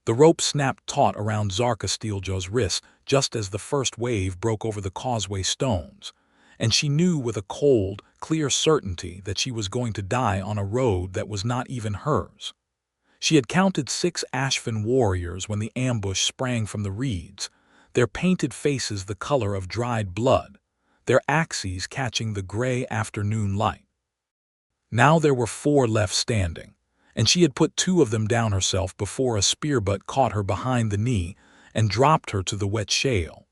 The rope snapped taut around Zarkha Steeljaw's wrist just as the first wave broke over the causeway stones, and she knew with a cold, clear certainty that she was going to die on a road that was not even hers. She had counted 6 Ashfin warriors when the ambush sprang from the reeds, their painted faces the color of dried blood, their axes catching the gray afternoon light. Now there were 4 left standing, and she had put 2 of them down herself before a spearbutt caught her behind the knee and dropped her to the wet shale.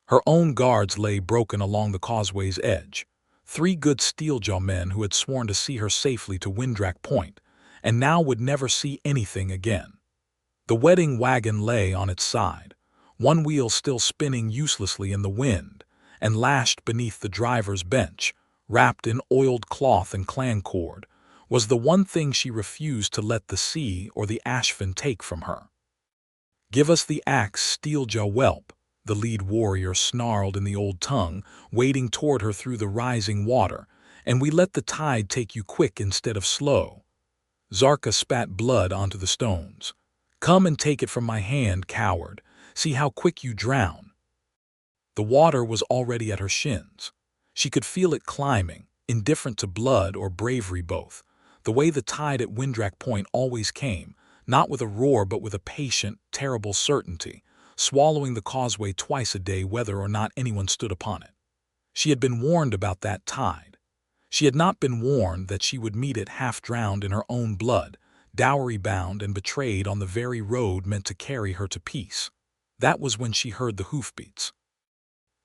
Her own guards lay broken along the causeway's edge, 3 good Steeljaw men who had sworn to see her safely to Windrak Point, and now would never see anything again. The wedding wagon lay on its side, one wheel still spinning uselessly in the wind, and lashed beneath the driver's bench, wrapped in oiled cloth and clan cord, was the one thing she refused to let the sea or the Ashfin take from her. "Give us the axe, Steeljaw whelp," the lead warrior snarled in the old tongue, wading toward her through the rising water, "and we let the tide take you quick instead of slow." Zarkha spat blood onto the stones. "Come and take it from my hand, coward. See how quick you drown." The water was already at her shins. She could feel it climbing, indifferent to blood or bravery both, the way the tide at Windrak Point always came, not with a roar but with a patient, terrible certainty, swallowing the causeway twice a day whether or not anyone stood upon it. She had been warned about that tide. She had not been warned that she would meet it half-drowned in her own blood, dowry-bound and betrayed on the very road meant to carry her to peace. That was when she heard the hoofbeats.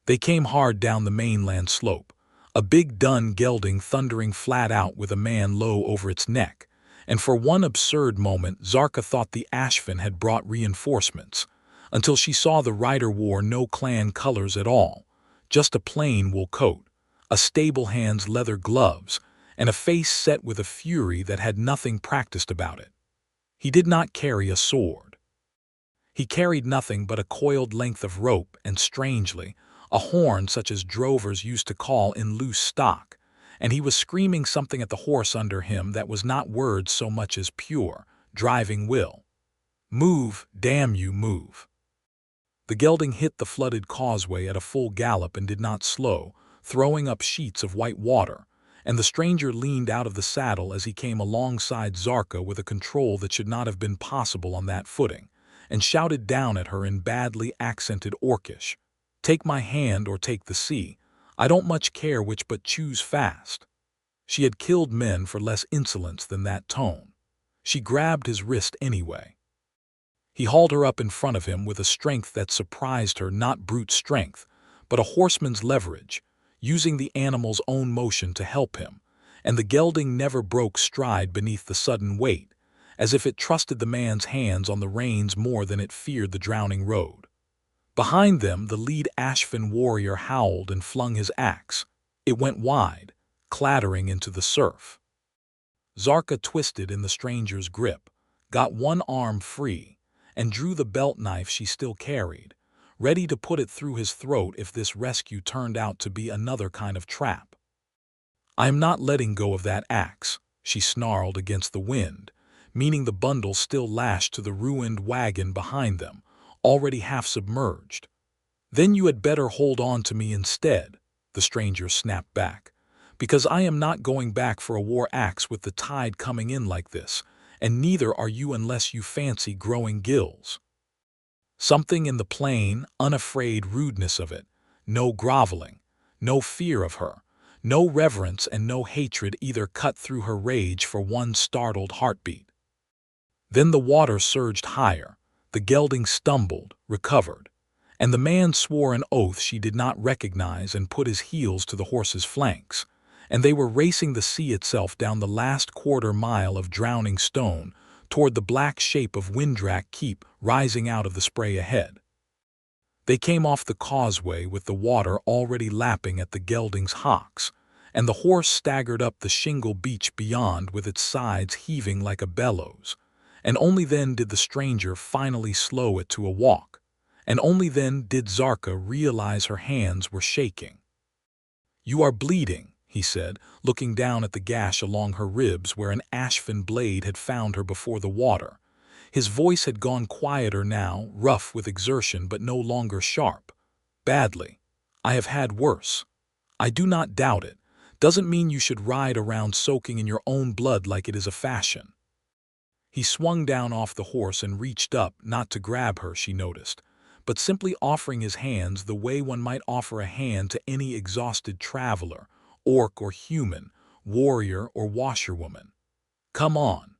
They came hard down the mainland slope, a big dun gelding thundering flat out with a man low over its neck, and for one absurd moment Zarkha thought the Ashfin had brought reinforcements, until she saw the rider wore no clan colors at all, just a plain wool coat, a stable hand's leather gloves, and a face set with a fury that had nothing practiced about it. He did not carry a sword. He carried nothing but a coiled length of rope and, strangely, a horn such as drovers used to call in loose stock, and he was screaming something at the horse under him that was not words so much as pure, driving will. "Move, damn you, move." The gelding hit the flooded causeway at a full gallop and did not slow, throwing up sheets of white water, and the stranger leaned out of the saddle as he came alongside Zarkha with a control that should not have been possible on that footing, and shouted down at her in badly accented Orcish, "Take my hand or take the sea. I don't much care which, but choose fast." She had killed men for less insolence than that tone. She grabbed his wrist anyway. He hauled her up in front of him with a strength that surprised her, not brute strength, but a horseman's leverage, using the animal's own motion to help him, and the gelding never broke stride beneath the sudden weight, as if it trusted the man's hands on the reins more than it feared the drowning road. Behind them, the lead Ashfin warrior howled and flung his axe. It went wide, clattering into the surf. Zarkha twisted in the stranger's grip, got one arm free, and drew the belt knife she still carried, ready to put it through his throat if this rescue turned out to be another kind of trap. "I am not letting go of that axe," she snarled against the wind, meaning the bundle still lashed to the ruined wagon behind them, already half submerged. "Then you had better hold on to me instead," the stranger snapped back, "because I am not going back for a war axe with the tide coming in like this, and neither are you unless you fancy growing gills." Something in the plain, unafraid rudeness of it, no groveling, no fear of her, no reverence and no hatred either cut through her rage for one startled heartbeat. Then the water surged higher, the gelding stumbled, recovered, and the man swore an oath she did not recognize and put his heels to the horse's flanks, and they were racing the sea itself down the last quarter-mile of drowning stone toward the black shape of Windrak Keep rising out of the spray ahead. They came off the causeway with the water already lapping at the gelding's hocks, and the horse staggered up the shingle beach beyond with its sides heaving like a bellows, and only then did the stranger finally slow it to a walk, and only then did Zarkha realize her hands were shaking. "You are bleeding," he said, looking down at the gash along her ribs where an Ashfin blade had found her before the water. His voice had gone quieter now, rough with exertion but no longer sharp. "Badly. I have had worse. I do not doubt it. Doesn't mean you should ride around soaking in your own blood like it is a fashion." He swung down off the horse and reached up, not to grab her, she noticed, but simply offering his hands the way one might offer a hand to any exhausted traveler, orc or human, warrior or washerwoman. "Come on.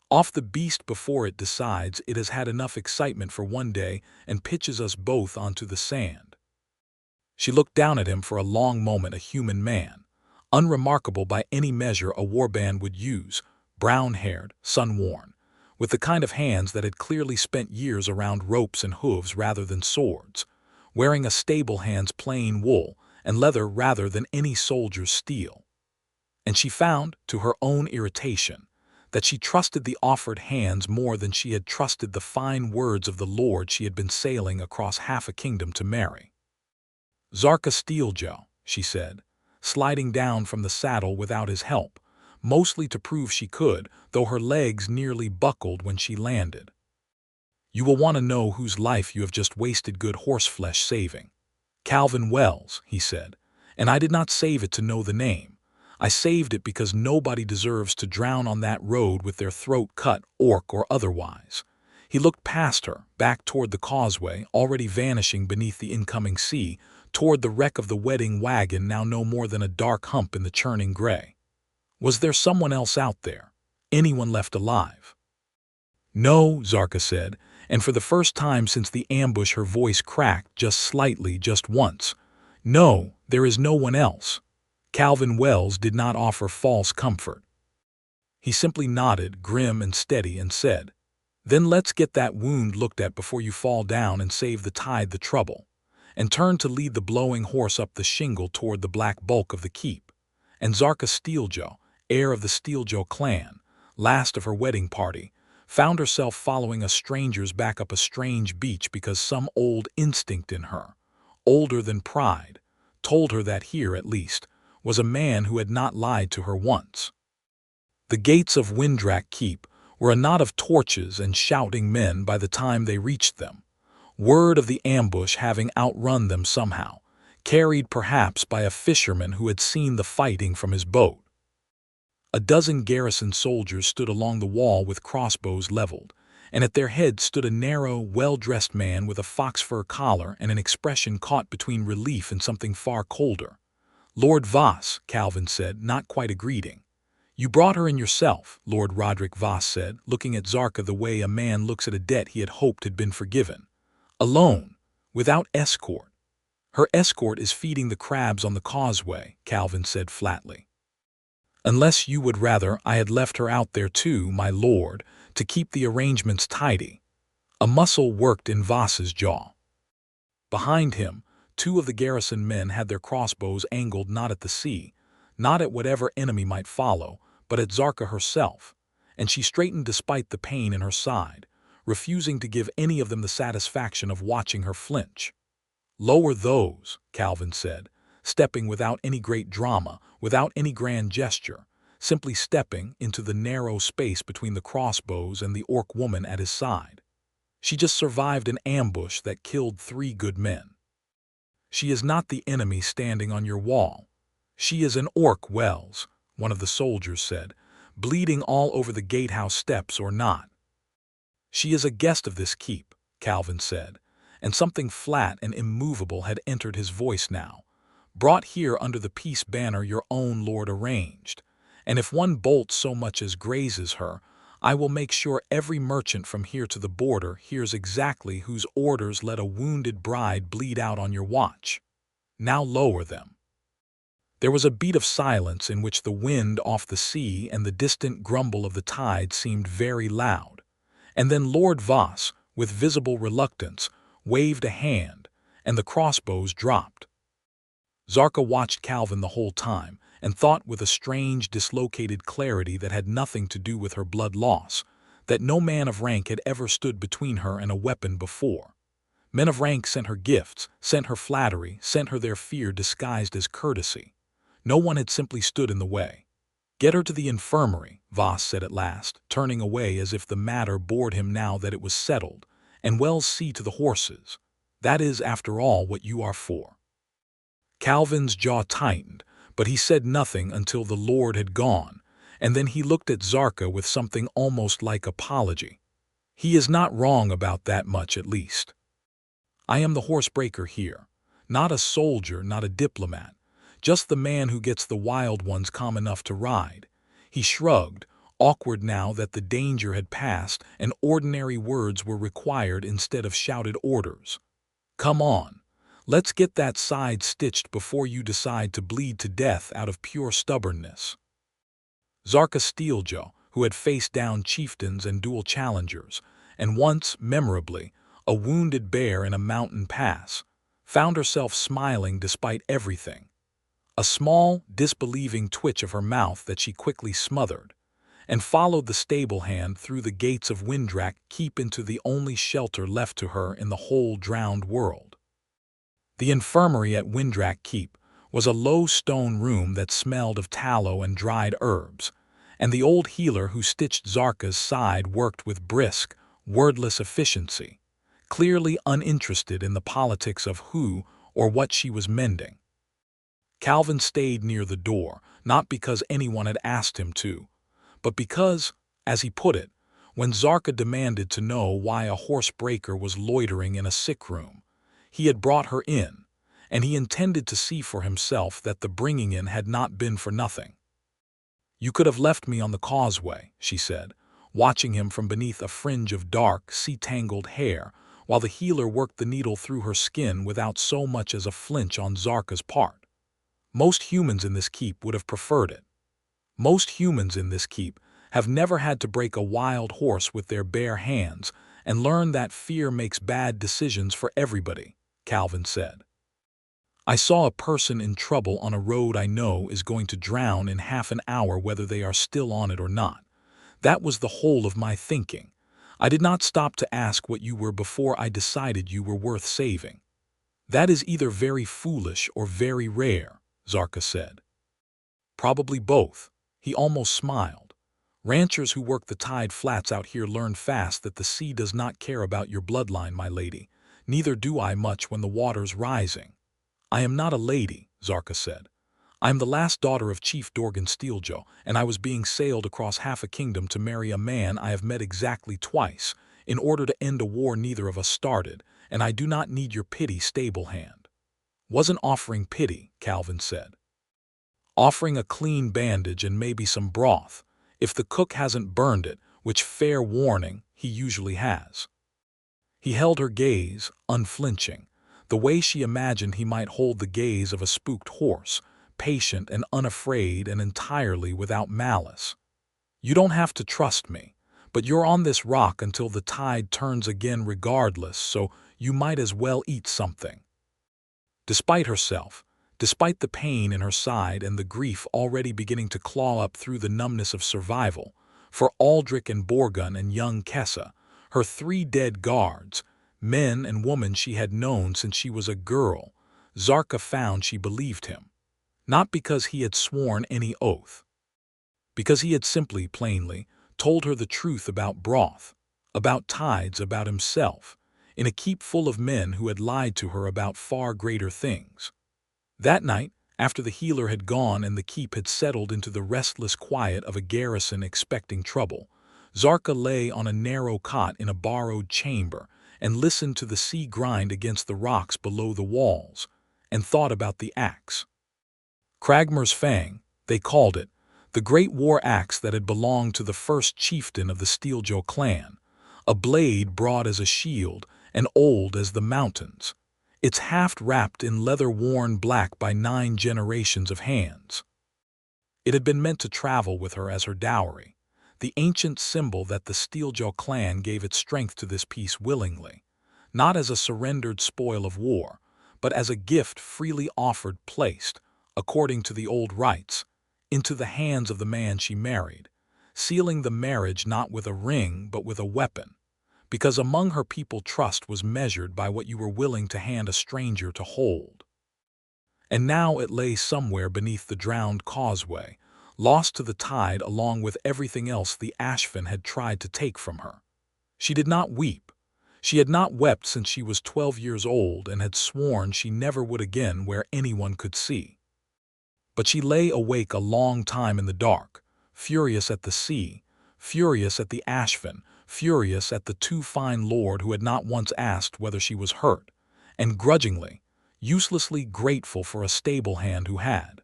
Off the beast before it decides it has had enough excitement for one day and pitches us both onto the sand." She looked down at him for a long moment, a human man, unremarkable by any measure a warband would use, brown-haired, sun-worn, with the kind of hands that had clearly spent years around ropes and hooves rather than swords, wearing a stable hand's plain wool and leather rather than any soldier's steel. And she found, to her own irritation, that she trusted the offered hands more than she had trusted the fine words of the lord she had been sailing across half a kingdom to marry. "Zarkha Steeljaw," she said, sliding down from the saddle without his help, mostly to prove she could, though her legs nearly buckled when she landed. "You will want to know whose life you have just wasted good horseflesh saving." "Calvin Wells," he said, "and I did not save it to know the name. I saved it because nobody deserves to drown on that road with their throat cut, orc or otherwise." He looked past her, back toward the causeway, already vanishing beneath the incoming sea, toward the wreck of the wedding wagon, now no more than a dark hump in the churning gray. Was there someone else out there? Anyone left alive? "No," Zarkha said, and for the first time since the ambush her voice cracked just slightly, just once. "No, there is no one else." Calvin Wells did not offer false comfort. He simply nodded, grim and steady, and said, "Then let's get that wound looked at before you fall down and save the tide the trouble," and turned to lead the blowing horse up the shingle toward the black bulk of the keep. And Zarkha Steeljaw, heir of the Steeljaw clan, last of her wedding party, found herself following a stranger's back up a strange beach because some old instinct in her, older than pride, told her that here, at least, was a man who had not lied to her once. The gates of Windrak Keep were a knot of torches and shouting men by the time they reached them, word of the ambush having outrun them somehow, carried perhaps by a fisherman who had seen the fighting from his boat. A dozen garrison soldiers stood along the wall with crossbows leveled, and at their head stood a narrow, well-dressed man with a fox-fur collar and an expression caught between relief and something far colder. "Lord Voss," Calvin said, not quite a greeting. "You brought her in yourself," Lord Roderick Voss said, looking at Zarkha the way a man looks at a debt he had hoped had been forgiven. "Alone, without escort." "Her escort is feeding the crabs on the causeway," Calvin said flatly. "Unless you would rather I had left her out there too, my lord, to keep the arrangements tidy." A muscle worked in Voss's jaw. Behind him, two of the garrison men had their crossbows angled not at the sea, not at whatever enemy might follow, but at Zarkha herself, and she straightened despite the pain in her side, refusing to give any of them the satisfaction of watching her flinch. "Lower those," Calvin said, stepping without any great drama, without any grand gesture, simply stepping into the narrow space between the crossbows and the orc woman at his side. "She just survived an ambush that killed 3 good men. She is not the enemy standing on your wall. She is an orc, Wells," one of the soldiers said, "bleeding all over the gatehouse steps or not." "She is a guest of this keep," Calvin said, and something flat and immovable had entered his voice now. "Brought here under the peace banner your own lord arranged, and if one bolt so much as grazes her, I will make sure every merchant from here to the border hears exactly whose orders let a wounded bride bleed out on your watch. Now lower them." There was a beat of silence in which the wind off the sea and the distant grumble of the tide seemed very loud, and then Lord Voss, with visible reluctance, waved a hand, and the crossbows dropped. Zarkha watched Calvin the whole time, and thought with a strange, dislocated clarity that had nothing to do with her blood loss, that no man of rank had ever stood between her and a weapon before. Men of rank sent her gifts, sent her flattery, sent her their fear disguised as courtesy. No one had simply stood in the way. Get her to the infirmary, Voss said at last, turning away as if the matter bored him now that it was settled, and well see to the horses. That is, after all, what you are for. Calvin's jaw tightened, but he said nothing until the lord had gone, and then he looked at Zarkha with something almost like apology. He is not wrong about that much, at least. I am the horsebreaker here. Not a soldier, not a diplomat. Just the man who gets the wild ones calm enough to ride. He shrugged, awkward now that the danger had passed and ordinary words were required instead of shouted orders. Come on. Let's get that side stitched before you decide to bleed to death out of pure stubbornness. Zarkha Steeljaw, who had faced down chieftains and dual challengers, and once, memorably, a wounded bear in a mountain pass, found herself smiling despite everything. A small, disbelieving twitch of her mouth that she quickly smothered, and followed the stable hand through the gates of Windrak Keep into the only shelter left to her in the whole drowned world. The infirmary at Windrak Keep was a low stone room that smelled of tallow and dried herbs, and the old healer who stitched Zarkha's side worked with brisk, wordless efficiency, clearly uninterested in the politics of who or what she was mending. Calvin stayed near the door, not because anyone had asked him to, but because, as he put it, when Zarkha demanded to know why a horsebreaker was loitering in a sick room, he had brought her in, and he intended to see for himself that the bringing in had not been for nothing. You could have left me on the causeway, she said, watching him from beneath a fringe of dark, sea-tangled hair, while the healer worked the needle through her skin without so much as a flinch on Zarkha's part. Most humans in this keep would have preferred it. Most humans in this keep have never had to break a wild horse with their bare hands and learn that fear makes bad decisions for everybody, Calvin said. I saw a person in trouble on a road I know is going to drown in half an hour whether they are still on it or not. That was the whole of my thinking. I did not stop to ask what you were before I decided you were worth saving. That is either very foolish or very rare, Zarkha said. Probably both. He almost smiled. Ranchers who work the tide flats out here learn fast that the sea does not care about your bloodline, my lady. Neither do I much when the water's rising. I am not a lady, Zarkha said. I am the last daughter of Chief Dorgan Steeljaw, and I was being sailed across half a kingdom to marry a man I have met exactly twice, in order to end a war neither of us started, and I do not need your pity, stable hand. Wasn't offering pity, Calvin said. Offering a clean bandage and maybe some broth, if the cook hasn't burned it, which, fair warning, he usually has. He held her gaze, unflinching, the way she imagined he might hold the gaze of a spooked horse, patient and unafraid and entirely without malice. You don't have to trust me, but you're on this rock until the tide turns again regardless, so you might as well eat something. Despite herself, despite the pain in her side and the grief already beginning to claw up through the numbness of survival, for Aldrich and Borgun and young Kessa, her 3 dead guards, men and women she had known since she was a girl, Zarkha found she believed him. Not because he had sworn any oath. Because he had simply, plainly, told her the truth about broth, about tides, about himself, in a keep full of men who had lied to her about far greater things. That night, after the healer had gone and the keep had settled into the restless quiet of a garrison expecting trouble, Zarkha lay on a narrow cot in a borrowed chamber and listened to the sea grind against the rocks below the walls, and thought about the axe. Cragmer's Fang, they called it, the great war axe that had belonged to the first chieftain of the Steeljaw clan, a blade broad as a shield and old as the mountains, its haft wrapped in leather worn black by 9 generations of hands. It had been meant to travel with her as her dowry, the ancient symbol that the Steeljaw clan gave its strength to this piece willingly, not as a surrendered spoil of war, but as a gift freely offered, placed, according to the old rites, into the hands of the man she married, sealing the marriage not with a ring but with a weapon, because among her people trust was measured by what you were willing to hand a stranger to hold. And now it lay somewhere beneath the drowned causeway, lost to the tide along with everything else the Ashvin had tried to take from her. She did not weep. She had not wept since she was 12 years old and had sworn she never would again where anyone could see. But she lay awake a long time in the dark, furious at the sea, furious at the Ashvin, furious at the too fine lord who had not once asked whether she was hurt, and grudgingly, uselessly grateful for a stable hand who had.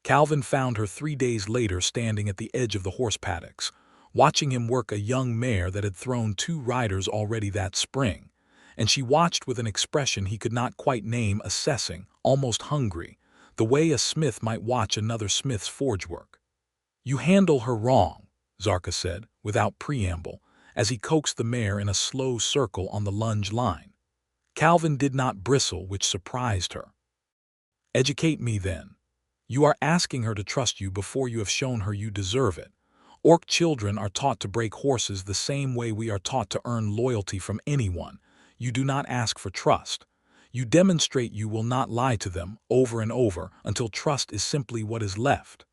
Calvin found her 3 days later standing at the edge of the horse paddocks, watching him work a young mare that had thrown 2 riders already that spring, and she watched with an expression he could not quite name, assessing, almost hungry, the way a smith might watch another smith's forge work. "You handle her wrong," Zarkha said, without preamble, as he coaxed the mare in a slow circle on the lunge line. Calvin did not bristle, which surprised her. "Educate me, then. You are asking her to trust you before you have shown her you deserve it. Orc children are taught to break horses the same way we are taught to earn loyalty from anyone. You do not ask for trust. You demonstrate you will not lie to them over and over until trust is simply what is left."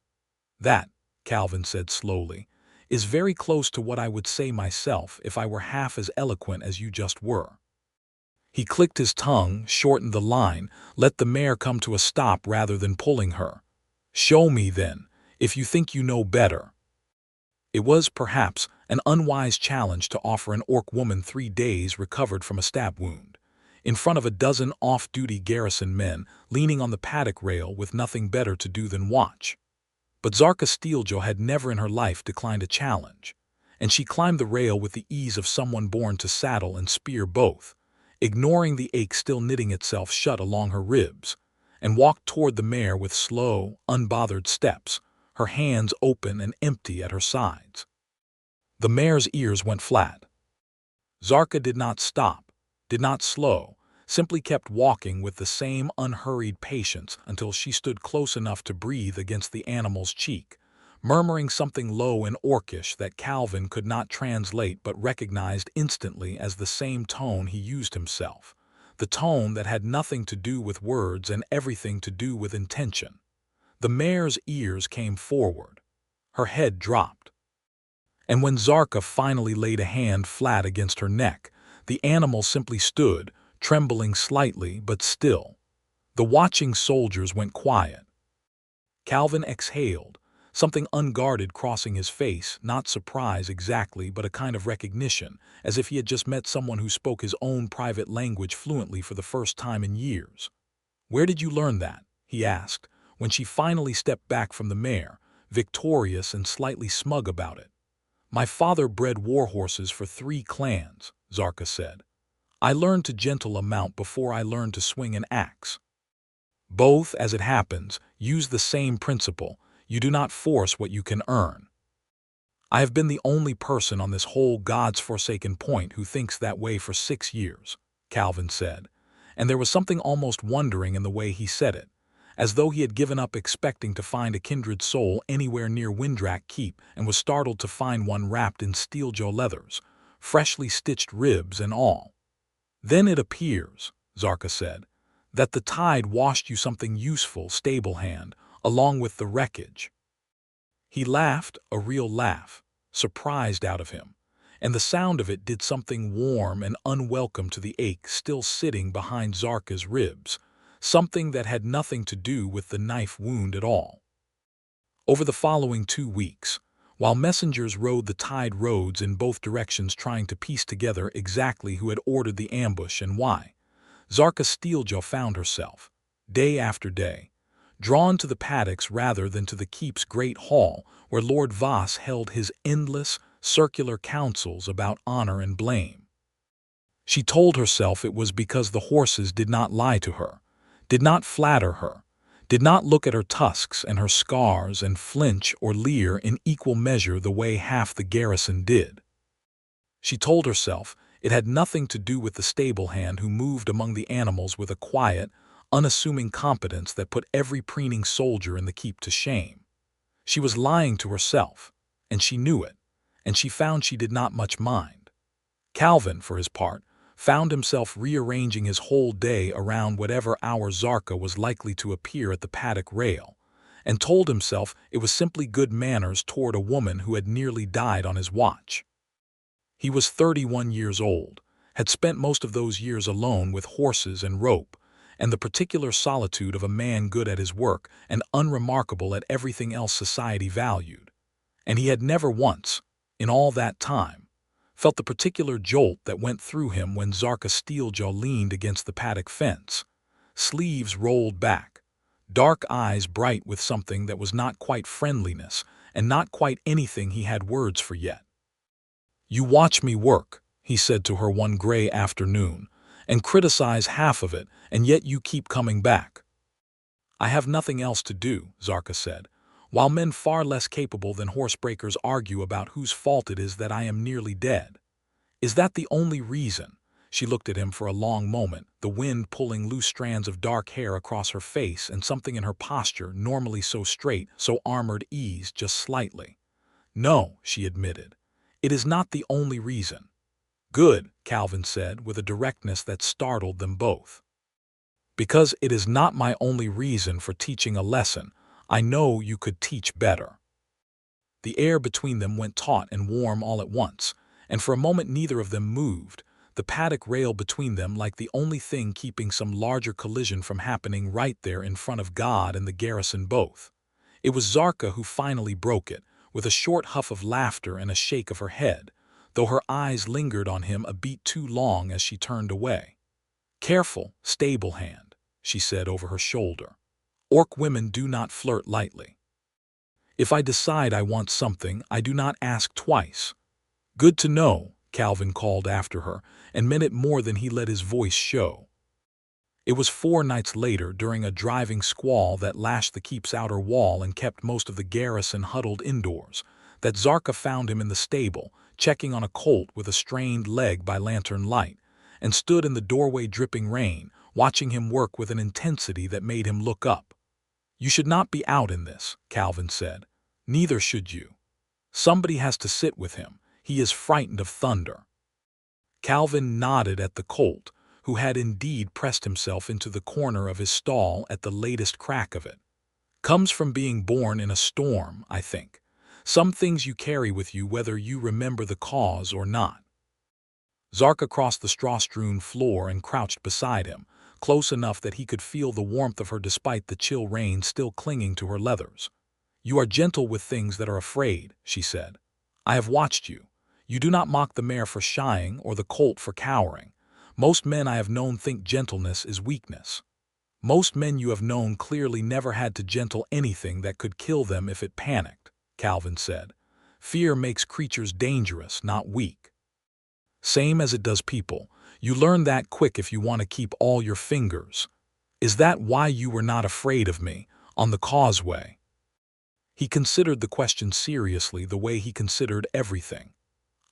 "That," Calvin said slowly, "is very close to what I would say myself if I were half as eloquent as you just were." He clicked his tongue, shortened the line, let the mare come to a stop rather than pulling her. "Show me, then, if you think you know better." It was, perhaps, an unwise challenge to offer an orc woman 3 days recovered from a stab wound, in front of a dozen off-duty garrison men leaning on the paddock rail with nothing better to do than watch. But Zarkha Steeljaw had never in her life declined a challenge, and she climbed the rail with the ease of someone born to saddle and spear both, ignoring the ache still knitting itself shut along her ribs, and walked toward the mare with slow, unbothered steps, her hands open and empty at her sides. The mare's ears went flat. Zarkha did not stop, did not slow, simply kept walking with the same unhurried patience until she stood close enough to breathe against the animal's cheek, murmuring something low and orcish that Calvin could not translate but recognized instantly as the same tone he used himself, the tone that had nothing to do with words and everything to do with intention. The mare's ears came forward. Her head dropped. And when Zarkha finally laid a hand flat against her neck, the animal simply stood, trembling slightly but still. The watching soldiers went quiet. Calvin exhaled, something unguarded crossing his face, not surprise exactly, but a kind of recognition, as if he had just met someone who spoke his own private language fluently for the first time in years. "Where did you learn that?" he asked, when she finally stepped back from the mare, victorious and slightly smug about it. "My father bred war horses for 3 clans, Zarkha said. "I learned to gentle a mount before I learned to swing an axe. Both, as it happens, use the same principle. You do not force what you can earn." "I have been the only person on this whole God's-forsaken point who thinks that way for 6 years, Calvin said, and there was something almost wondering in the way he said it, as though he had given up expecting to find a kindred soul anywhere near Windrak Keep and was startled to find one wrapped in Steeljaw leathers, freshly stitched ribs and all. "Then it appears," Zarkha said, "that the tide washed you something useful, stable hand, along with the wreckage." He laughed, a real laugh, surprised out of him, and the sound of it did something warm and unwelcome to the ache still sitting behind Zarkha's ribs, something that had nothing to do with the knife wound at all. Over the following 2 weeks, while messengers rode the tide roads in both directions trying to piece together exactly who had ordered the ambush and why, Zarkha Steeljaw found herself, day after day, drawn to the paddocks rather than to the keep's great hall where Lord Voss held his endless, circular councils about honor and blame. She told herself it was because the horses did not lie to her, did not flatter her, did not look at her tusks and her scars and flinch or leer in equal measure the way half the garrison did. She told herself it had nothing to do with the stable hand who moved among the animals with a quiet, unassuming competence that put every preening soldier in the keep to shame. She was lying to herself, and she knew it, and she found she did not much mind. Calvin, for his part, found himself rearranging his whole day around whatever hour Zarkha was likely to appear at the paddock rail, and told himself it was simply good manners toward a woman who had nearly died on his watch. He was 31 years old, had spent most of those years alone with horses and rope, and the particular solitude of a man good at his work and unremarkable at everything else society valued. And he had never once, in all that time, felt the particular jolt that went through him when Zarkha Steeljaw leaned against the paddock fence, sleeves rolled back, dark eyes bright with something that was not quite friendliness and not quite anything he had words for yet. "You watch me work," he said to her one gray afternoon, "and criticize half of it, and yet you keep coming back." "I have nothing else to do," Zarkha said, "while men far less capable than horsebreakers argue about whose fault it is that I am nearly dead. Is that the only reason?" She looked at him for a long moment, the wind pulling loose strands of dark hair across her face and something in her posture, normally so straight, so armored, eased just slightly. "No," she admitted. "It is not the only reason." "Good," Calvin said with a directness that startled them both. "Because it is not my only reason for teaching a lesson I know you could teach better." The air between them went taut and warm all at once, and for a moment neither of them moved, the paddock rail between them like the only thing keeping some larger collision from happening right there in front of God and the garrison both. It was Zarkha who finally broke it, with a short huff of laughter and a shake of her head, though her eyes lingered on him a beat too long as she turned away. "Careful, stable hand," she said over her shoulder. "Orc women do not flirt lightly. If I decide I want something, I do not ask twice." "Good to know," Calvin called after her, and meant it more than he let his voice show. It was 4 nights later, during a driving squall that lashed the keep's outer wall and kept most of the garrison huddled indoors, that Zarkha found him in the stable, checking on a colt with a strained leg by lantern light, and stood in the doorway dripping rain, watching him work with an intensity that made him look up. "You should not be out in this," Calvin said. "Neither should you. Somebody has to sit with him. He is frightened of thunder." Calvin nodded at the colt, who had indeed pressed himself into the corner of his stall at the latest crack of it. "Comes from being born in a storm, I think. Some things you carry with you whether you remember the cause or not." Zarkha crossed the straw-strewn floor and crouched beside him, close enough that he could feel the warmth of her despite the chill rain still clinging to her leathers. "You are gentle with things that are afraid," she said. "I have watched you. You do not mock the mare for shying or the colt for cowering. Most men I have known think gentleness is weakness. Most men you have known clearly never had to gentle anything that could kill them if it panicked," Calvin said. "Fear makes creatures dangerous, not weak. Same as it does people. You learn that quick if you want to keep all your fingers. Is that why you were not afraid of me, on the causeway?" He considered the question seriously, the way he considered everything.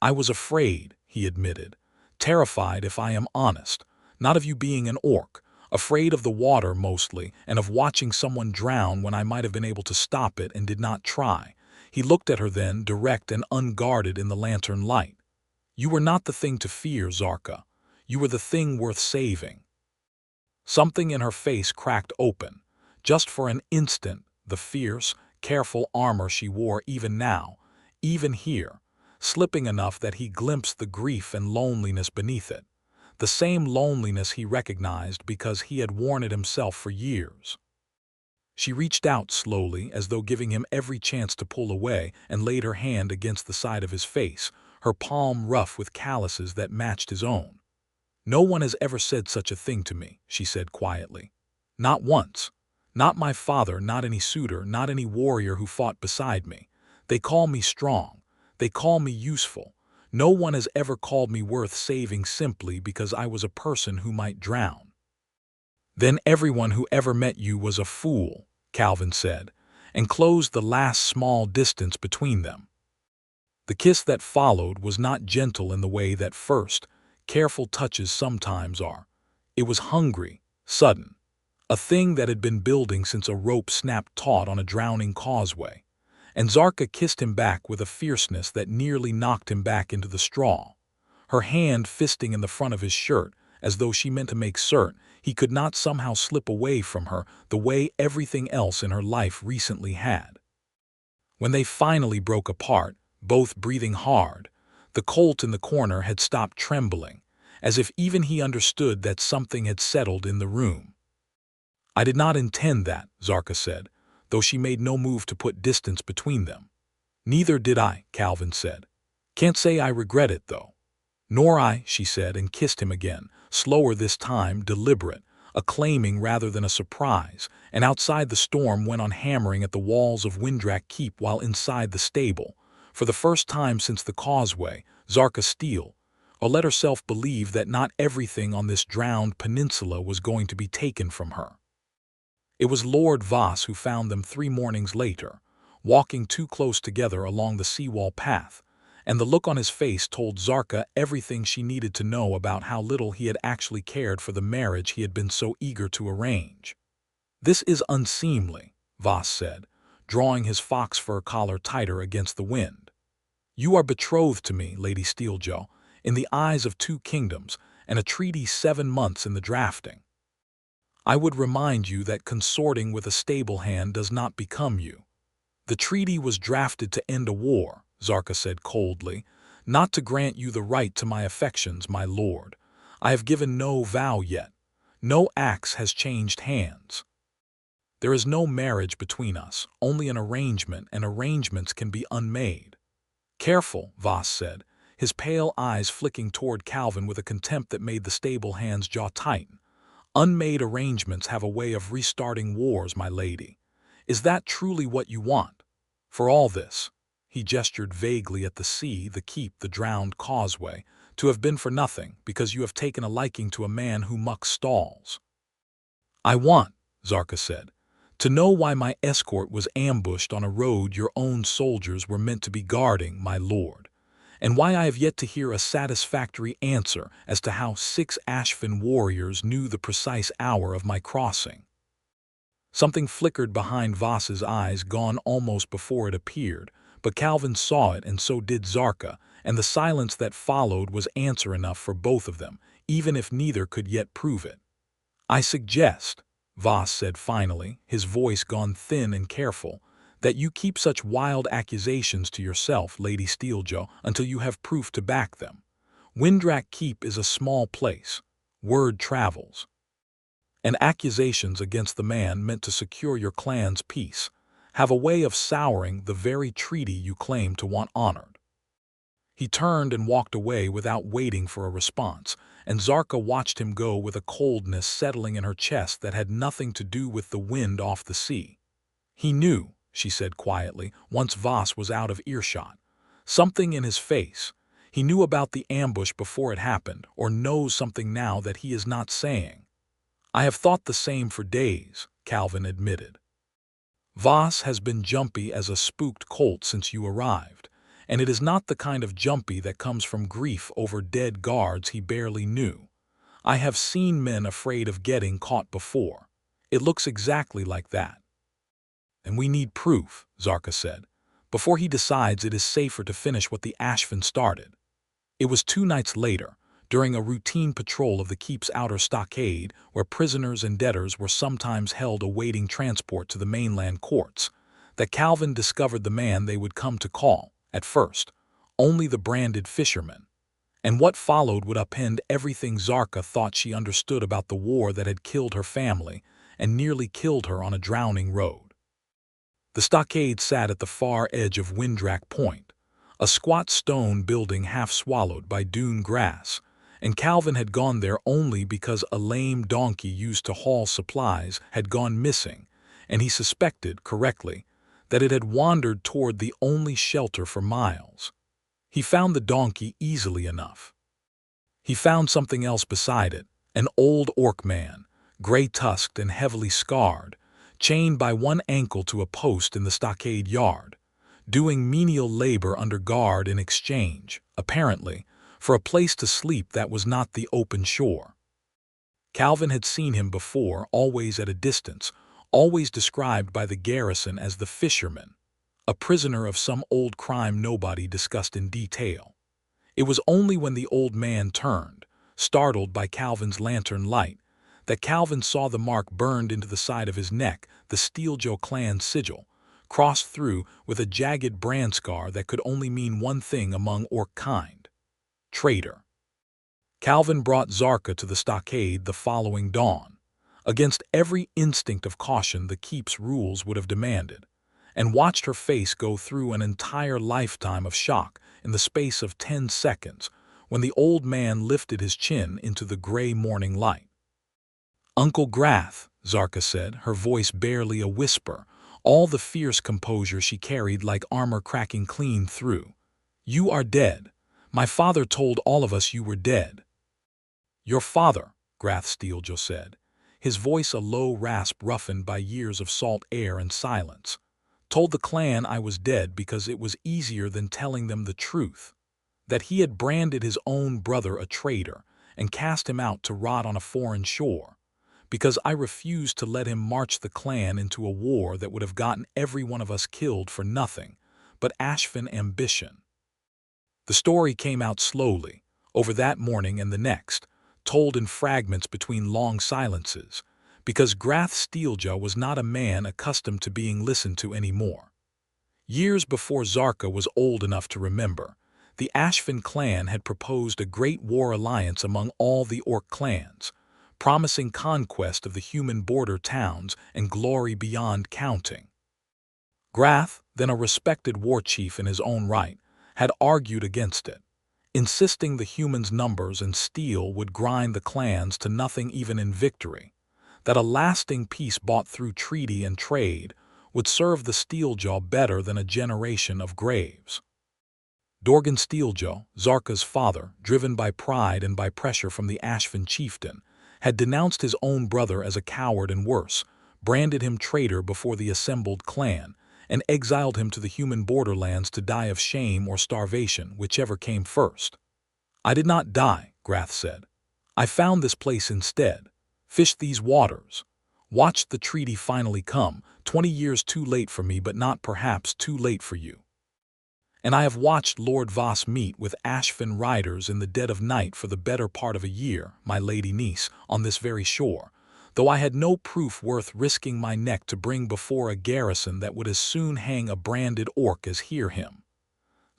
"I was afraid," he admitted. "Terrified, if I am honest. Not of you being an orc. Afraid of the water mostly, and of watching someone drown when I might have been able to stop it and did not try." He looked at her then, direct and unguarded in the lantern light. "You were not the thing to fear, Zarkha. You were the thing worth saving." Something in her face cracked open. Just for an instant, the fierce, careful armor she wore even now, even here, slipping enough that he glimpsed the grief and loneliness beneath it. The same loneliness he recognized because he had worn it himself for years. She reached out slowly, as though giving him every chance to pull away, and laid her hand against the side of his face, her palm rough with calluses that matched his own. "No one has ever said such a thing to me," she said quietly. "Not once. Not my father, not any suitor, not any warrior who fought beside me. They call me strong. They call me useful. No one has ever called me worth saving simply because I was a person who might drown." "Then everyone who ever met you was a fool," Calvin said, and closed the last small distance between them. The kiss that followed was not gentle in the way that first, careful touches sometimes are. It was hungry, sudden. A thing that had been building since a rope snapped taut on a drowning causeway. And Zarkha kissed him back with a fierceness that nearly knocked him back into the straw, her hand fisting in the front of his shirt, as though she meant to make certain he could not somehow slip away from her the way everything else in her life recently had. When they finally broke apart, both breathing hard, the colt in the corner had stopped trembling, as if even he understood that something had settled in the room. "I did not intend that," Zarkha said, though she made no move to put distance between them. "Neither did I," Calvin said. "Can't say I regret it, though." "Nor I," she said, and kissed him again, slower this time, deliberate, acclaiming rather than a surprise, and outside the storm went on hammering at the walls of Windrak Keep while inside the stable. For the first time since the causeway, Zarkha Steeljaw let herself believe that not everything on this drowned peninsula was going to be taken from her. It was Lord Voss who found them 3 mornings later, walking too close together along the seawall path, and the look on his face told Zarkha everything she needed to know about how little he had actually cared for the marriage he had been so eager to arrange. "This is unseemly," Voss said, drawing his fox fur collar tighter against the wind. "You are betrothed to me, Lady Steeljaw, in the eyes of 2 kingdoms, and a treaty 7 months in the drafting. I would remind you that consorting with a stable hand does not become you. The treaty was drafted to end a war," Zarkha said coldly, "not to grant you the right to my affections, my lord. I have given no vow yet. No axe has changed hands. There is no marriage between us, only an arrangement, and arrangements can be unmade." "Careful," Voss said, his pale eyes flicking toward Calvin with a contempt that made the stable hand's jaw tighten. "Unmade arrangements have a way of restarting wars, my lady. Is that truly what you want? For all this," he gestured vaguely at the sea, the keep, the drowned causeway, "to have been for nothing, because you have taken a liking to a man who mucks stalls." "I want," Zarkha said, "to know why my escort was ambushed on a road your own soldiers were meant to be guarding, my lord, and why I have yet to hear a satisfactory answer as to how 6 Ashfin warriors knew the precise hour of my crossing." Something flickered behind Voss's eyes, gone almost before it appeared, but Calvin saw it, and so did Zarkha, and the silence that followed was answer enough for both of them, even if neither could yet prove it. "I suggest," Voss said finally, his voice gone thin and careful, "that you keep such wild accusations to yourself, Lady Steeljaw, until you have proof to back them. Windrak Keep is a small place. Word travels. And accusations against the man meant to secure your clan's peace have a way of souring the very treaty you claim to want honored." He turned and walked away without waiting for a response, and Zarkha watched him go with a coldness settling in her chest that had nothing to do with the wind off the sea. "He knew," she said quietly, once Voss was out of earshot. "Something in his face. He knew about the ambush before it happened, or knows something now that he is not saying." "I have thought the same for days," Calvin admitted. "Voss has been jumpy as a spooked colt since you arrived, and it is not the kind of jumpy that comes from grief over dead guards he barely knew. I have seen men afraid of getting caught before. It looks exactly like that." "And we need proof," Zarkha said. "Before he decides, it is safer to finish what the Ashfin started." It was 2 nights later, during a routine patrol of the keep's outer stockade, where prisoners and debtors were sometimes held awaiting transport to the mainland courts, that Calvin discovered the man they would come to call, at first, only the branded fisherman. And what followed would upend everything Zarkha thought she understood about the war that had killed her family and nearly killed her on a drowning road. The stockade sat at the far edge of Windrak Point, a squat stone building half swallowed by dune grass, and Calvin had gone there only because a lame donkey used to haul supplies had gone missing, and he suspected, correctly, that it had wandered toward the only shelter for miles. He found the donkey easily enough. He found something else beside it, an old orc man, gray-tusked and heavily scarred, chained by one ankle to a post in the stockade yard, doing menial labor under guard in exchange, apparently, for a place to sleep that was not the open shore. Calvin had seen him before, always at a distance, always described by the garrison as the fisherman, a prisoner of some old crime nobody discussed in detail. It was only when the old man turned, startled by Calvin's lantern light, that Calvin saw the mark burned into the side of his neck, the Steeljaw clan sigil, crossed through with a jagged brand scar that could only mean one thing among orc kind: traitor. Calvin brought Zarkha to the stockade the following dawn, against every instinct of caution the keep's rules would have demanded, and watched her face go through an entire lifetime of shock in the space of 10 seconds when the old man lifted his chin into the gray morning light. "Uncle Grath," Zarkha said, her voice barely a whisper, all the fierce composure she carried like armor cracking clean through. "You are dead. My father told all of us you were dead." "Your father," Grath Steeljaw said, his voice a low rasp roughened by years of salt air and silence, "told the clan I was dead because it was easier than telling them the truth, that he had branded his own brother a traitor and cast him out to rot on a foreign shore, because I refused to let him march the clan into a war that would have gotten every one of us killed for nothing but Ashfin ambition." The story came out slowly, over that morning and the next, told in fragments between long silences, because Grath Steeljaw was not a man accustomed to being listened to anymore. Years before Zarkha was old enough to remember, the Ashfin clan had proposed a great war alliance among all the orc clans, promising conquest of the human border towns and glory beyond counting. Grath, then a respected war chief in his own right, had argued against it, insisting the humans' numbers and steel would grind the clans to nothing even in victory, that a lasting peace bought through treaty and trade would serve the Steeljaw better than a generation of graves. Dorgan Steeljaw, Zarkha's father, driven by pride and by pressure from the Ashfin chieftain, had denounced his own brother as a coward and worse, branded him traitor before the assembled clan, and exiled him to the human borderlands to die of shame or starvation, whichever came first. "I did not die," Grath said. "I found this place instead, fished these waters, watched the treaty finally come, 20 years too late for me but not perhaps too late for you. And I have watched Lord Voss meet with Ashfin riders in the dead of night for the better part of a year, my lady niece, on this very shore, though I had no proof worth risking my neck to bring before a garrison that would as soon hang a branded orc as hear him."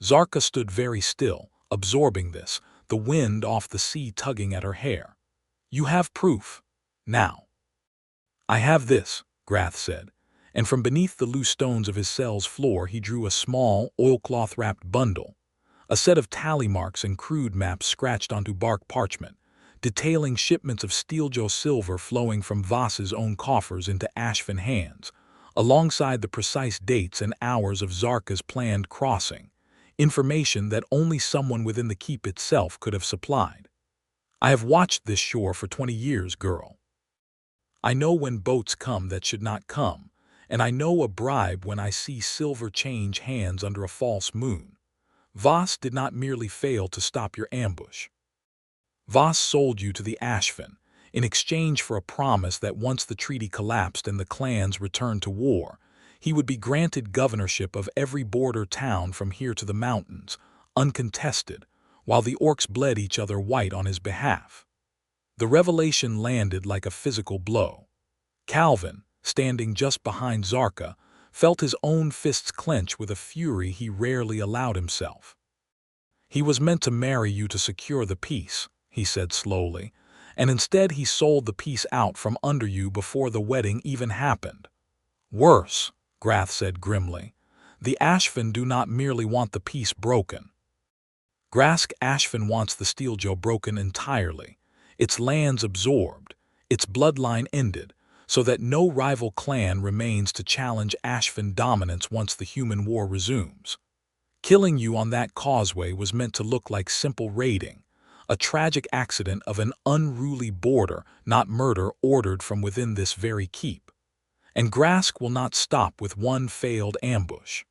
Zarkha stood very still, absorbing this, the wind off the sea tugging at her hair. "You have proof. Now." "I have this," Grath said, and from beneath the loose stones of his cell's floor he drew a small, oilcloth-wrapped bundle, a set of tally marks and crude maps scratched onto bark parchment, detailing shipments of Steeljaw silver flowing from Voss's own coffers into Ashfin hands, alongside the precise dates and hours of Zarkha's planned crossing, information that only someone within the keep itself could have supplied. "I have watched this shore for 20 years, girl. I know when boats come that should not come, and I know a bribe when I see silver change hands under a false moon. Voss did not merely fail to stop your ambush. Voss sold you to the Ashfin, in exchange for a promise that once the treaty collapsed and the clans returned to war, he would be granted governorship of every border town from here to the mountains, uncontested, while the orcs bled each other white on his behalf. The revelation landed like a physical blow. Calvin, standing just behind Zarkha, felt his own fists clench with a fury he rarely allowed himself. "He was meant to marry you to secure the peace," he said slowly, "and instead he sold the peace out from under you before the wedding even happened. Worse," Grath said grimly, "the Ashfin do not merely want the peace broken. Grask Ashfin wants the Steeljaw broken entirely, its lands absorbed, its bloodline ended, so that no rival clan remains to challenge Ashfin dominance once the human war resumes. Killing you on that causeway was meant to look like simple raiding, a tragic accident of an unruly border, not murder ordered from within this very keep. And Grask will not stop with one failed ambush.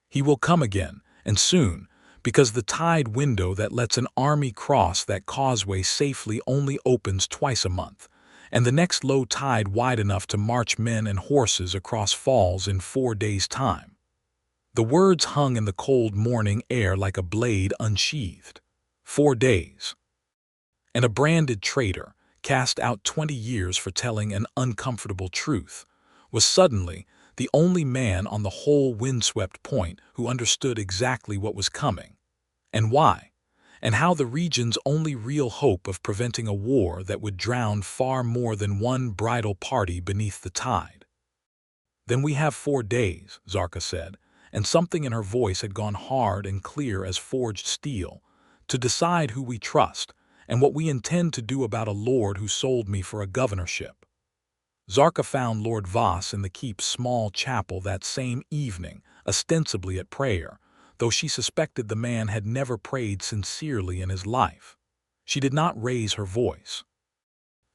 He will come again, and soon, because the tide window that lets an army cross that causeway safely only opens twice a month, and the next low tide wide enough to march men and horses across falls in 4 days' time." The words hung in the cold morning air like a blade unsheathed. 4 days. and a branded traitor, cast out 20 years for telling an uncomfortable truth, was suddenly the only man on the whole windswept point who understood exactly what was coming, and why, and how the region's only real hope of preventing a war that would drown far more than one bridal party beneath the tide. "Then we have 4 days," Zarkha said, and something in her voice had gone hard and clear as forged steel, "to decide who we trust and what we intend to do about a lord who sold me for a governorship." Zarkha found Lord Voss in the keep's small chapel that same evening, ostensibly at prayer, though she suspected the man had never prayed sincerely in his life. She did not raise her voice.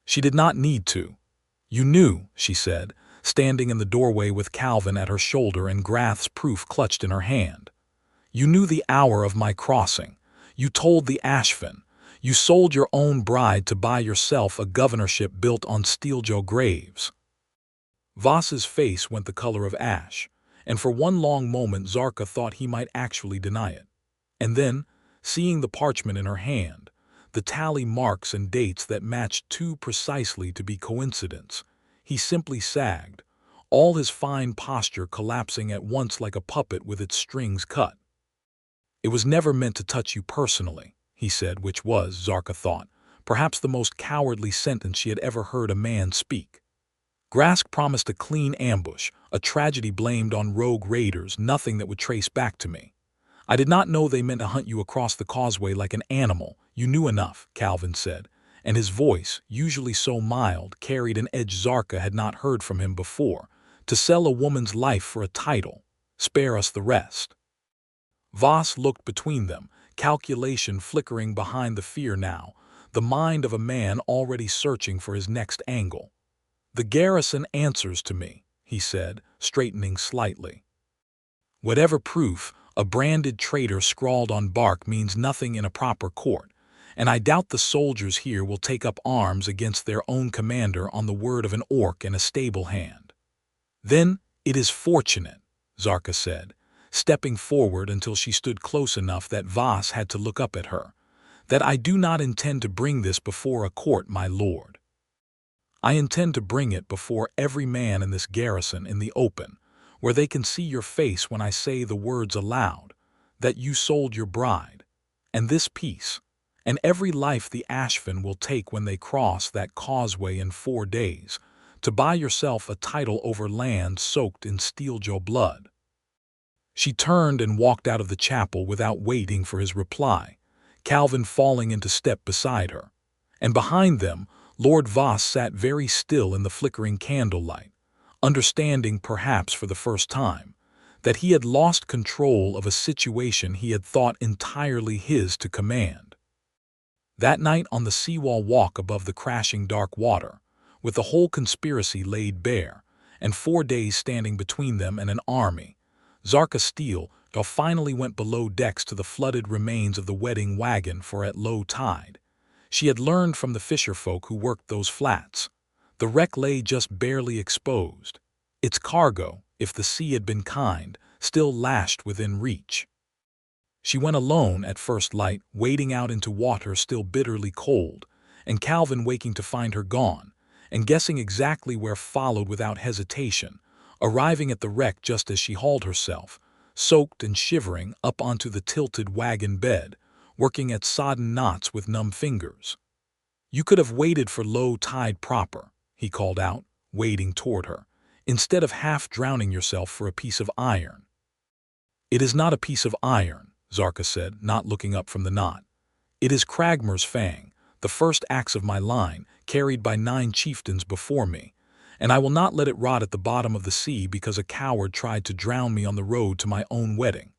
She did not need to. "You knew," she said, standing in the doorway with Calvin at her shoulder and Grath's proof clutched in her hand. "You knew the hour of my crossing. You told the Ashfin. You sold your own bride to buy yourself a governorship built on Steeljaw graves." Voss's face went the color of ash, and for one long moment Zarkha thought he might actually deny it. And then, seeing the parchment in her hand, the tally marks and dates that matched too precisely to be coincidence, he simply sagged, all his fine posture collapsing at once like a puppet with its strings cut. "It was never meant to touch you personally," he said, which was, Zarkha thought, perhaps the most cowardly sentence she had ever heard a man speak. Grask promised a clean ambush, a tragedy blamed on rogue raiders, nothing that would trace back to me. "I did not know they meant to hunt you across the causeway like an animal. You knew enough," Calvin said, and his voice, usually so mild, carried an edge Zarkha had not heard from him before. "To sell a woman's life for a title. Spare us the rest." Voss looked between them, calculation flickering behind the fear now, the mind of a man already searching for his next angle. "The garrison answers to me," he said, straightening slightly. "Whatever proof, a branded traitor scrawled on bark means nothing in a proper court, and I doubt the soldiers here will take up arms against their own commander on the word of an orc and a stable hand." "Then it is fortunate," Zarkha said, stepping forward until she stood close enough that Voss had to look up at her, "that I do not intend to bring this before a court, my lord. I intend to bring it before every man in this garrison in the open, where they can see your face when I say the words aloud, that you sold your bride, and this peace, and every life the Ashfin will take when they cross that causeway in 4 days, to buy yourself a title over land soaked in Steeljaw blood." She turned and walked out of the chapel without waiting for his reply, Calvin falling into step beside her. And behind them, Lord Voss sat very still in the flickering candlelight, understanding perhaps for the first time that he had lost control of a situation he had thought entirely his to command. That night on the seawall walk above the crashing dark water, with the whole conspiracy laid bare, and 4 days standing between them and an army, Zarkha Steeljaw finally went below decks to the flooded remains of the wedding wagon, for at low tide, she had learned from the fisherfolk who worked those flats, the wreck lay just barely exposed, its cargo, if the sea had been kind, still lashed within reach. She went alone at first light, wading out into water still bitterly cold, and Calvin waking to find her gone, and guessing exactly where followed without hesitation, arriving at the wreck just as she hauled herself, soaked and shivering, up onto the tilted wagon bed, working at sodden knots with numb fingers. "You could have waited for low tide proper," he called out, wading toward her, "instead of half drowning yourself for a piece of iron." "It is not a piece of iron," Zarkha said, not looking up from the knot. "It is Cragmer's fang, the first axe of my line, carried by 9 chieftains before me, and I will not let it rot at the bottom of the sea because a coward tried to drown me on the road to my own wedding."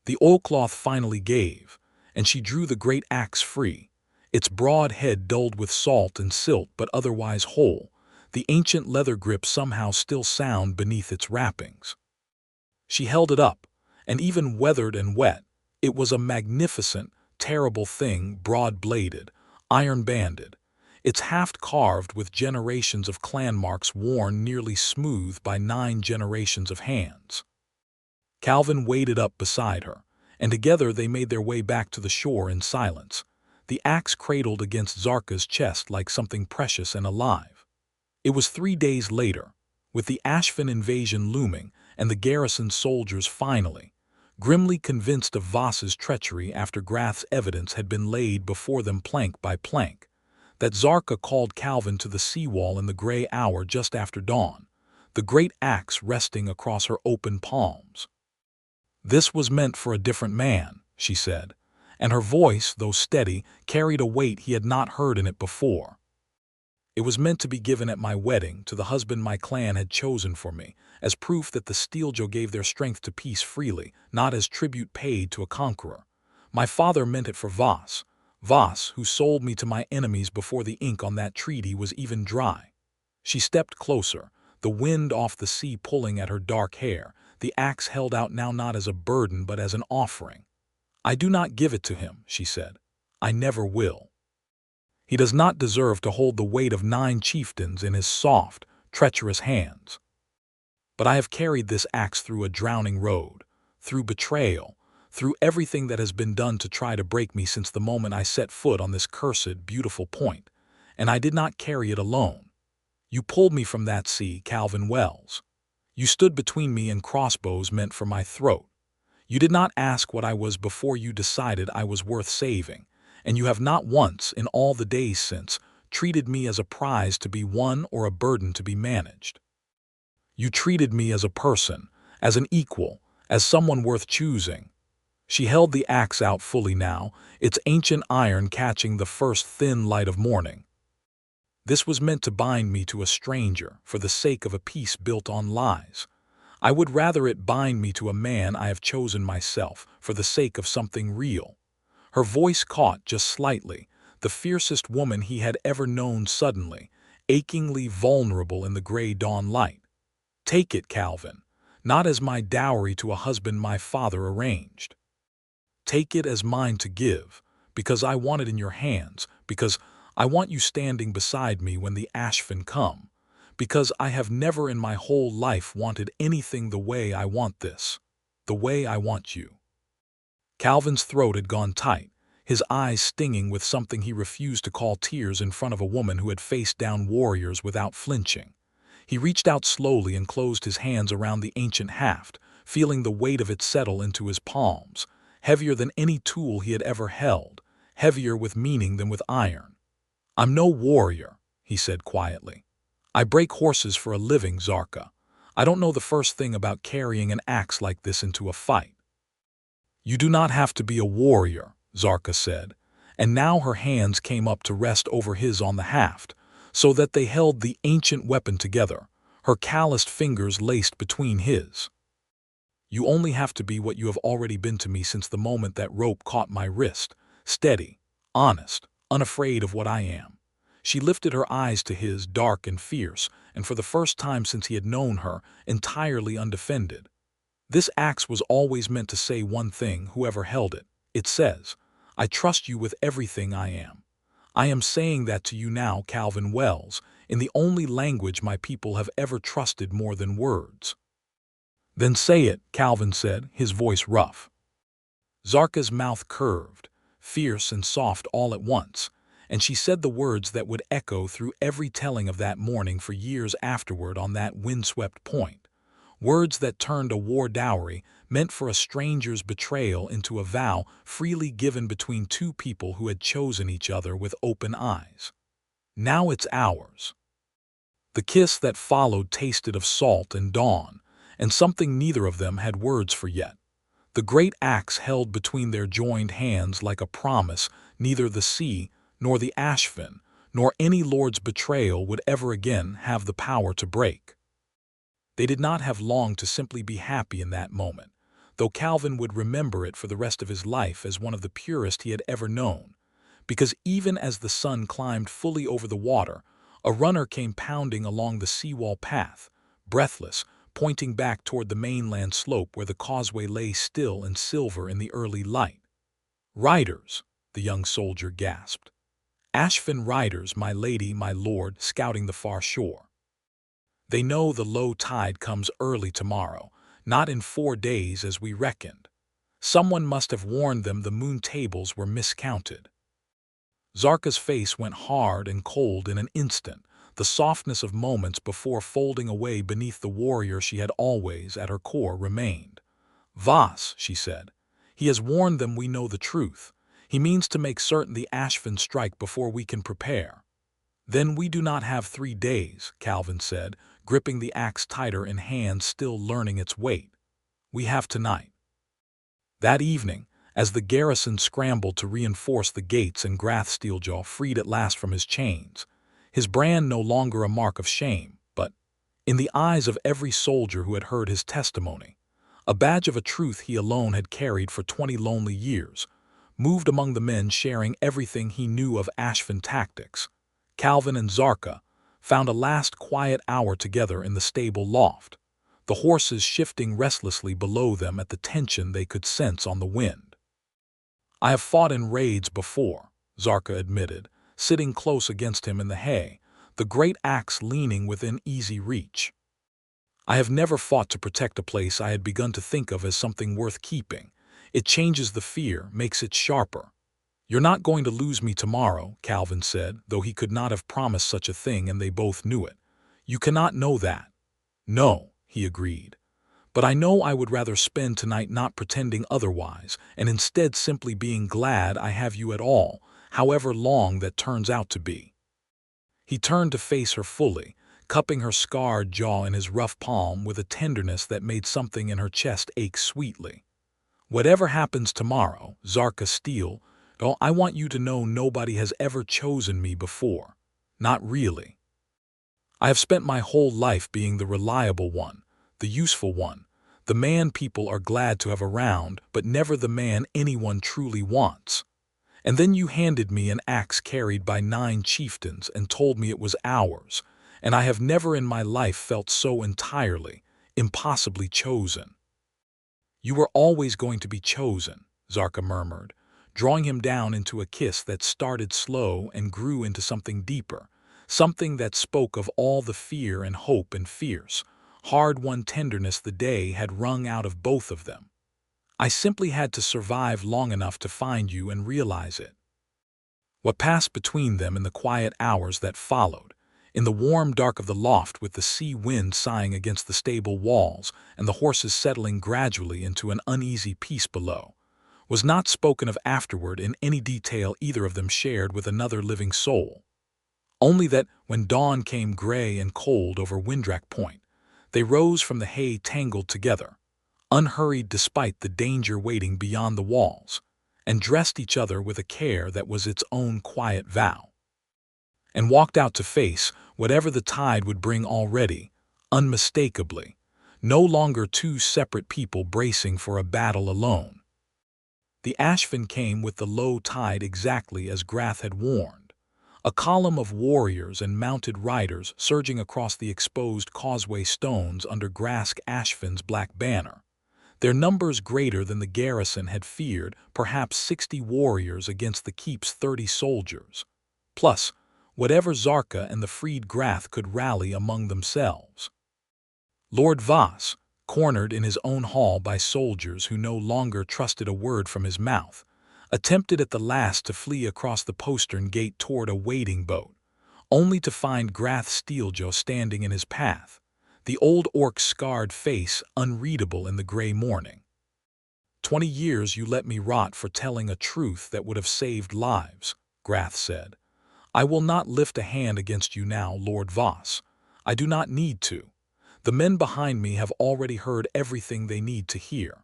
The oilcloth finally gave, and she drew the great axe free, its broad head dulled with salt and silt but otherwise whole, the ancient leather grip somehow still sound beneath its wrappings. She held it up, and even weathered and wet, it was a magnificent, terrible thing, broad-bladed, iron-banded, its haft carved with generations of clan marks worn nearly smooth by 9 generations of hands. Calvin waded up beside her, and together they made their way back to the shore in silence, the axe cradled against Zarkha's chest like something precious and alive. It was 3 days later, with the Ashvin invasion looming and the garrison soldiers finally, grimly convinced of Voss's treachery after Grath's evidence had been laid before them plank by plank, that Zarkha called Calvin to the seawall in the gray hour just after dawn, the great axe resting across her open palms. "This was meant for a different man," she said, and her voice, though steady, carried a weight he had not heard in it before. "It was meant to be given at my wedding to the husband my clan had chosen for me, as proof that the Steeljaw gave their strength to peace freely, not as tribute paid to a conqueror. My father meant it for Voss, who sold me to my enemies before the ink on that treaty was even dry." She stepped closer, the wind off the sea pulling at her dark hair, the axe held out now not as a burden but as an offering. "I do not give it to him," she said. "I never will. He does not deserve to hold the weight of 9 chieftains in his soft, treacherous hands. But I have carried this axe through a drowning road, through betrayal, through everything that has been done to try to break me since the moment I set foot on this cursed, beautiful point, and I did not carry it alone. You pulled me from that sea, Calvin Wells. You stood between me and crossbows meant for my throat. You did not ask what I was before you decided I was worth saving, and you have not once, in all the days since, treated me as a prize to be won or a burden to be managed. You treated me as a person, as an equal, as someone worth choosing." She held the axe out fully now, its ancient iron catching the first thin light of morning. "This was meant to bind me to a stranger for the sake of a peace built on lies. I would rather it bind me to a man I have chosen myself for the sake of something real." Her voice caught just slightly, the fiercest woman he had ever known suddenly, achingly vulnerable in the gray dawn light. "Take it, Calvin, not as my dowry to a husband my father arranged. Take it as mine to give, because I want it in your hands, because I want you standing beside me when the Ashvin come, because I have never in my whole life wanted anything the way I want this, the way I want you." Calvin's throat had gone tight, his eyes stinging with something he refused to call tears in front of a woman who had faced down warriors without flinching. He reached out slowly and closed his hands around the ancient haft, feeling the weight of it settle into his palms, heavier than any tool he had ever held, heavier with meaning than with iron. "I'm no warrior," he said quietly. "I break horses for a living, Zarkha. I don't know the first thing about carrying an axe like this into a fight." "You do not have to be a warrior," Zarkha said, and now her hands came up to rest over his on the haft, so that they held the ancient weapon together, her calloused fingers laced between his. "You only have to be what you have already been to me since the moment that rope caught my wrist, steady, honest, unafraid of what I am." She lifted her eyes to his, dark and fierce, and for the first time since he had known her, entirely undefended. "This axe was always meant to say one thing, whoever held it. It says, I trust you with everything I am. I am saying that to you now, Calvin Wells, in the only language my people have ever trusted more than words." "Then say it," Calvin said, his voice rough. Zarkha's mouth curved, fierce and soft all at once, and she said the words that would echo through every telling of that morning for years afterward on that windswept point. Words that turned a war dowry meant for a stranger's betrayal into a vow freely given between two people who had chosen each other with open eyes. "Now it's ours." The kiss that followed tasted of salt and dawn, and something neither of them had words for yet. The great axe held between their joined hands like a promise neither the sea, nor the Ashvin, nor any lord's betrayal would ever again have the power to break. They did not have long to simply be happy in that moment, though Calvin would remember it for the rest of his life as one of the purest he had ever known, because even as the sun climbed fully over the water, a runner came pounding along the seawall path, breathless, pointing back toward the mainland slope where the causeway lay still and silver in the early light. "Riders," the young soldier gasped. "Ashvin riders, my lady, my lord, scouting the far shore. They know the low tide comes early tomorrow, not in 4 days as we reckoned. Someone must have warned them the moon tables were miscounted." Zarkha's face went hard and cold in an instant, the softness of moments before folding away beneath the warrior she had always, at her core, remained. "Vas," she said. "He has warned them we know the truth. He means to make certain the Ashvin strike before we can prepare." "Then we do not have 3 days," Calvin said, gripping the axe tighter in hands still learning its weight. "We have tonight." That evening, as the garrison scrambled to reinforce the gates and Zarkha Steeljaw freed at last from his chains, his brand no longer a mark of shame, but, in the eyes of every soldier who had heard his testimony, a badge of a truth he alone had carried for 20 lonely years, moved among the men sharing everything he knew of Ashvin tactics. Calvin and Zarkha found a last quiet hour together in the stable loft, the horses shifting restlessly below them at the tension they could sense on the wind. "I have fought in raids before," Zarkha admitted, sitting close against him in the hay, the great axe leaning within easy reach. "I have never fought to protect a place I had begun to think of as something worth keeping. It changes the fear, makes it sharper." "You're not going to lose me tomorrow," Calvin said, though he could not have promised such a thing and they both knew it. "You cannot know that." "No," he agreed. "But I know I would rather spend tonight not pretending otherwise, and instead simply being glad I have you at all, however long that turns out to be." He turned to face her fully, cupping her scarred jaw in his rough palm with a tenderness that made something in her chest ache sweetly. "Whatever happens tomorrow, Zarkha Steeljaw, I want you to know nobody has ever chosen me before. Not really. I have spent my whole life being the reliable one, the useful one, the man people are glad to have around, but never the man anyone truly wants. And then you handed me an axe carried by 9 chieftains and told me it was ours, and I have never in my life felt so entirely, impossibly chosen." "You were always going to be chosen," Zarkha murmured, drawing him down into a kiss that started slow and grew into something deeper, something that spoke of all the fear and hope and fierce, hard-won tenderness the day had wrung out of both of them. "I simply had to survive long enough to find you and realize it." What passed between them in the quiet hours that followed, in the warm dark of the loft with the sea wind sighing against the stable walls and the horses settling gradually into an uneasy peace below, was not spoken of afterward in any detail either of them shared with another living soul. Only that, when dawn came gray and cold over Windrak Point, they rose from the hay tangled together, unhurried despite the danger waiting beyond the walls, and dressed each other with a care that was its own quiet vow, and walked out to face whatever the tide would bring already, unmistakably, no longer 2 separate people bracing for a battle alone. The Ashvin came with the low tide exactly as Zarkha had warned, a column of warriors and mounted riders surging across the exposed causeway stones under Zarkha Ashvin's black banner, their numbers greater than the garrison had feared, perhaps 60 warriors against the keep's 30 soldiers, plus whatever Zarkha and the freed Zarkha could rally among themselves. Lord Vas, cornered in his own hall by soldiers who no longer trusted a word from his mouth, attempted at the last to flee across the postern gate toward a waiting boat, only to find Zarkha Steeljaw standing in his path, the old orc's scarred face unreadable in the gray morning. "20 years you let me rot for telling a truth that would have saved lives," Zarkha said. "I will not lift a hand against you now, Lord Vas. I do not need to. The men behind me have already heard everything they need to hear."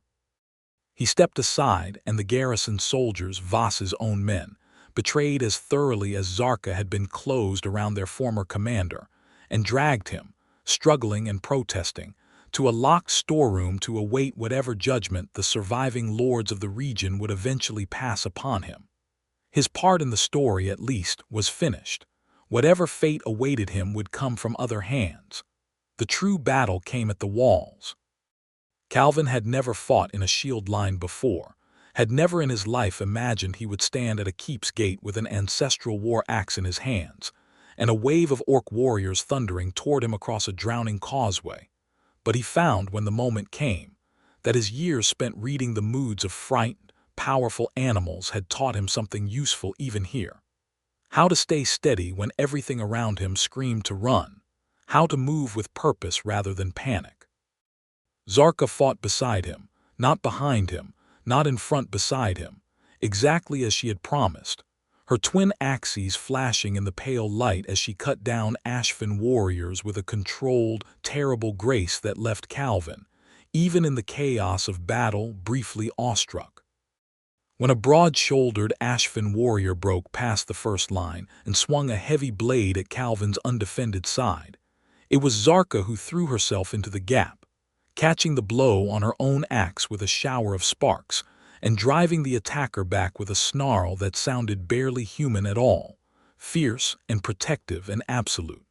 He stepped aside, and the garrison soldiers, Vas's own men, betrayed as thoroughly as Zarkha had been closed around their former commander, and dragged him, struggling and protesting, to a locked storeroom to await whatever judgment the surviving lords of the region would eventually pass upon him. His part in the story, at least, was finished. Whatever fate awaited him would come from other hands. The true battle came at the walls. Calvin had never fought in a shield line before, had never in his life imagined he would stand at a keep's gate with an ancestral war axe in his hands, and a wave of orc warriors thundering toward him across a drowning causeway. But he found, when the moment came, that his years spent reading the moods of frightened, powerful animals had taught him something useful even here. how to stay steady when everything around him screamed to run, how to move with purpose rather than panic. Zarkha fought beside him, not behind him, not in front beside him, exactly as she had promised, her twin axes flashing in the pale light as she cut down Ashfin warriors with a controlled, terrible grace that left Calvin, even in the chaos of battle, briefly awestruck. When a broad-shouldered Ashfin warrior broke past the first line and swung a heavy blade at Calvin's undefended side, it was Zarkha who threw herself into the gap, catching the blow on her own axe with a shower of sparks and driving the attacker back with a snarl that sounded barely human at all, fierce and protective and absolute.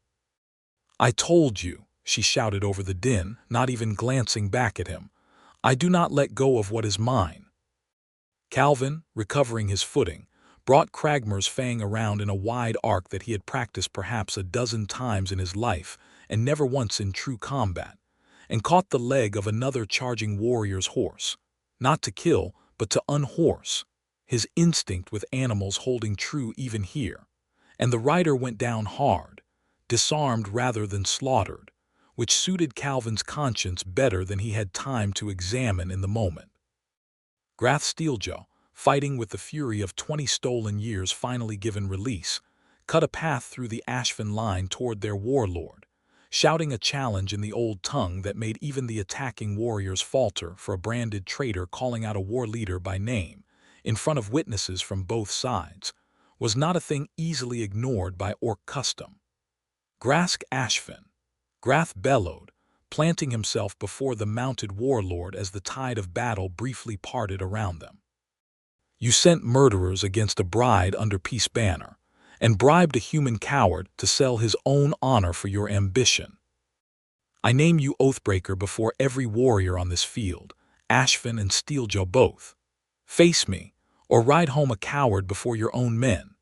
"I told you," she shouted over the din, not even glancing back at him. "I do not let go of what is mine." Calvin, recovering his footing, brought Cragmer's fang around in a wide arc that he had practiced perhaps a dozen times in his life and never once in true combat, and caught the leg of another charging warrior's horse, not to kill, but to unhorse, his instinct with animals holding true even here, and the rider went down hard, disarmed rather than slaughtered, which suited Calvin's conscience better than he had time to examine in the moment. Zarkha Steeljaw, fighting with the fury of 20 stolen years finally given release, cut a path through the Ashfin line toward their warlord, shouting a challenge in the old tongue that made even the attacking warriors falter for a branded traitor calling out a war leader by name, in front of witnesses from both sides, was not a thing easily ignored by orc custom. "Grask Ashfin!" Grath bellowed, planting himself before the mounted warlord as the tide of battle briefly parted around them. "You sent murderers against a bride under peace banner, and bribed a human coward to sell his own honor for your ambition. I name you Oathbreaker before every warrior on this field, Ashfin and Steeljaw both. Face me, or ride home a coward before your own men."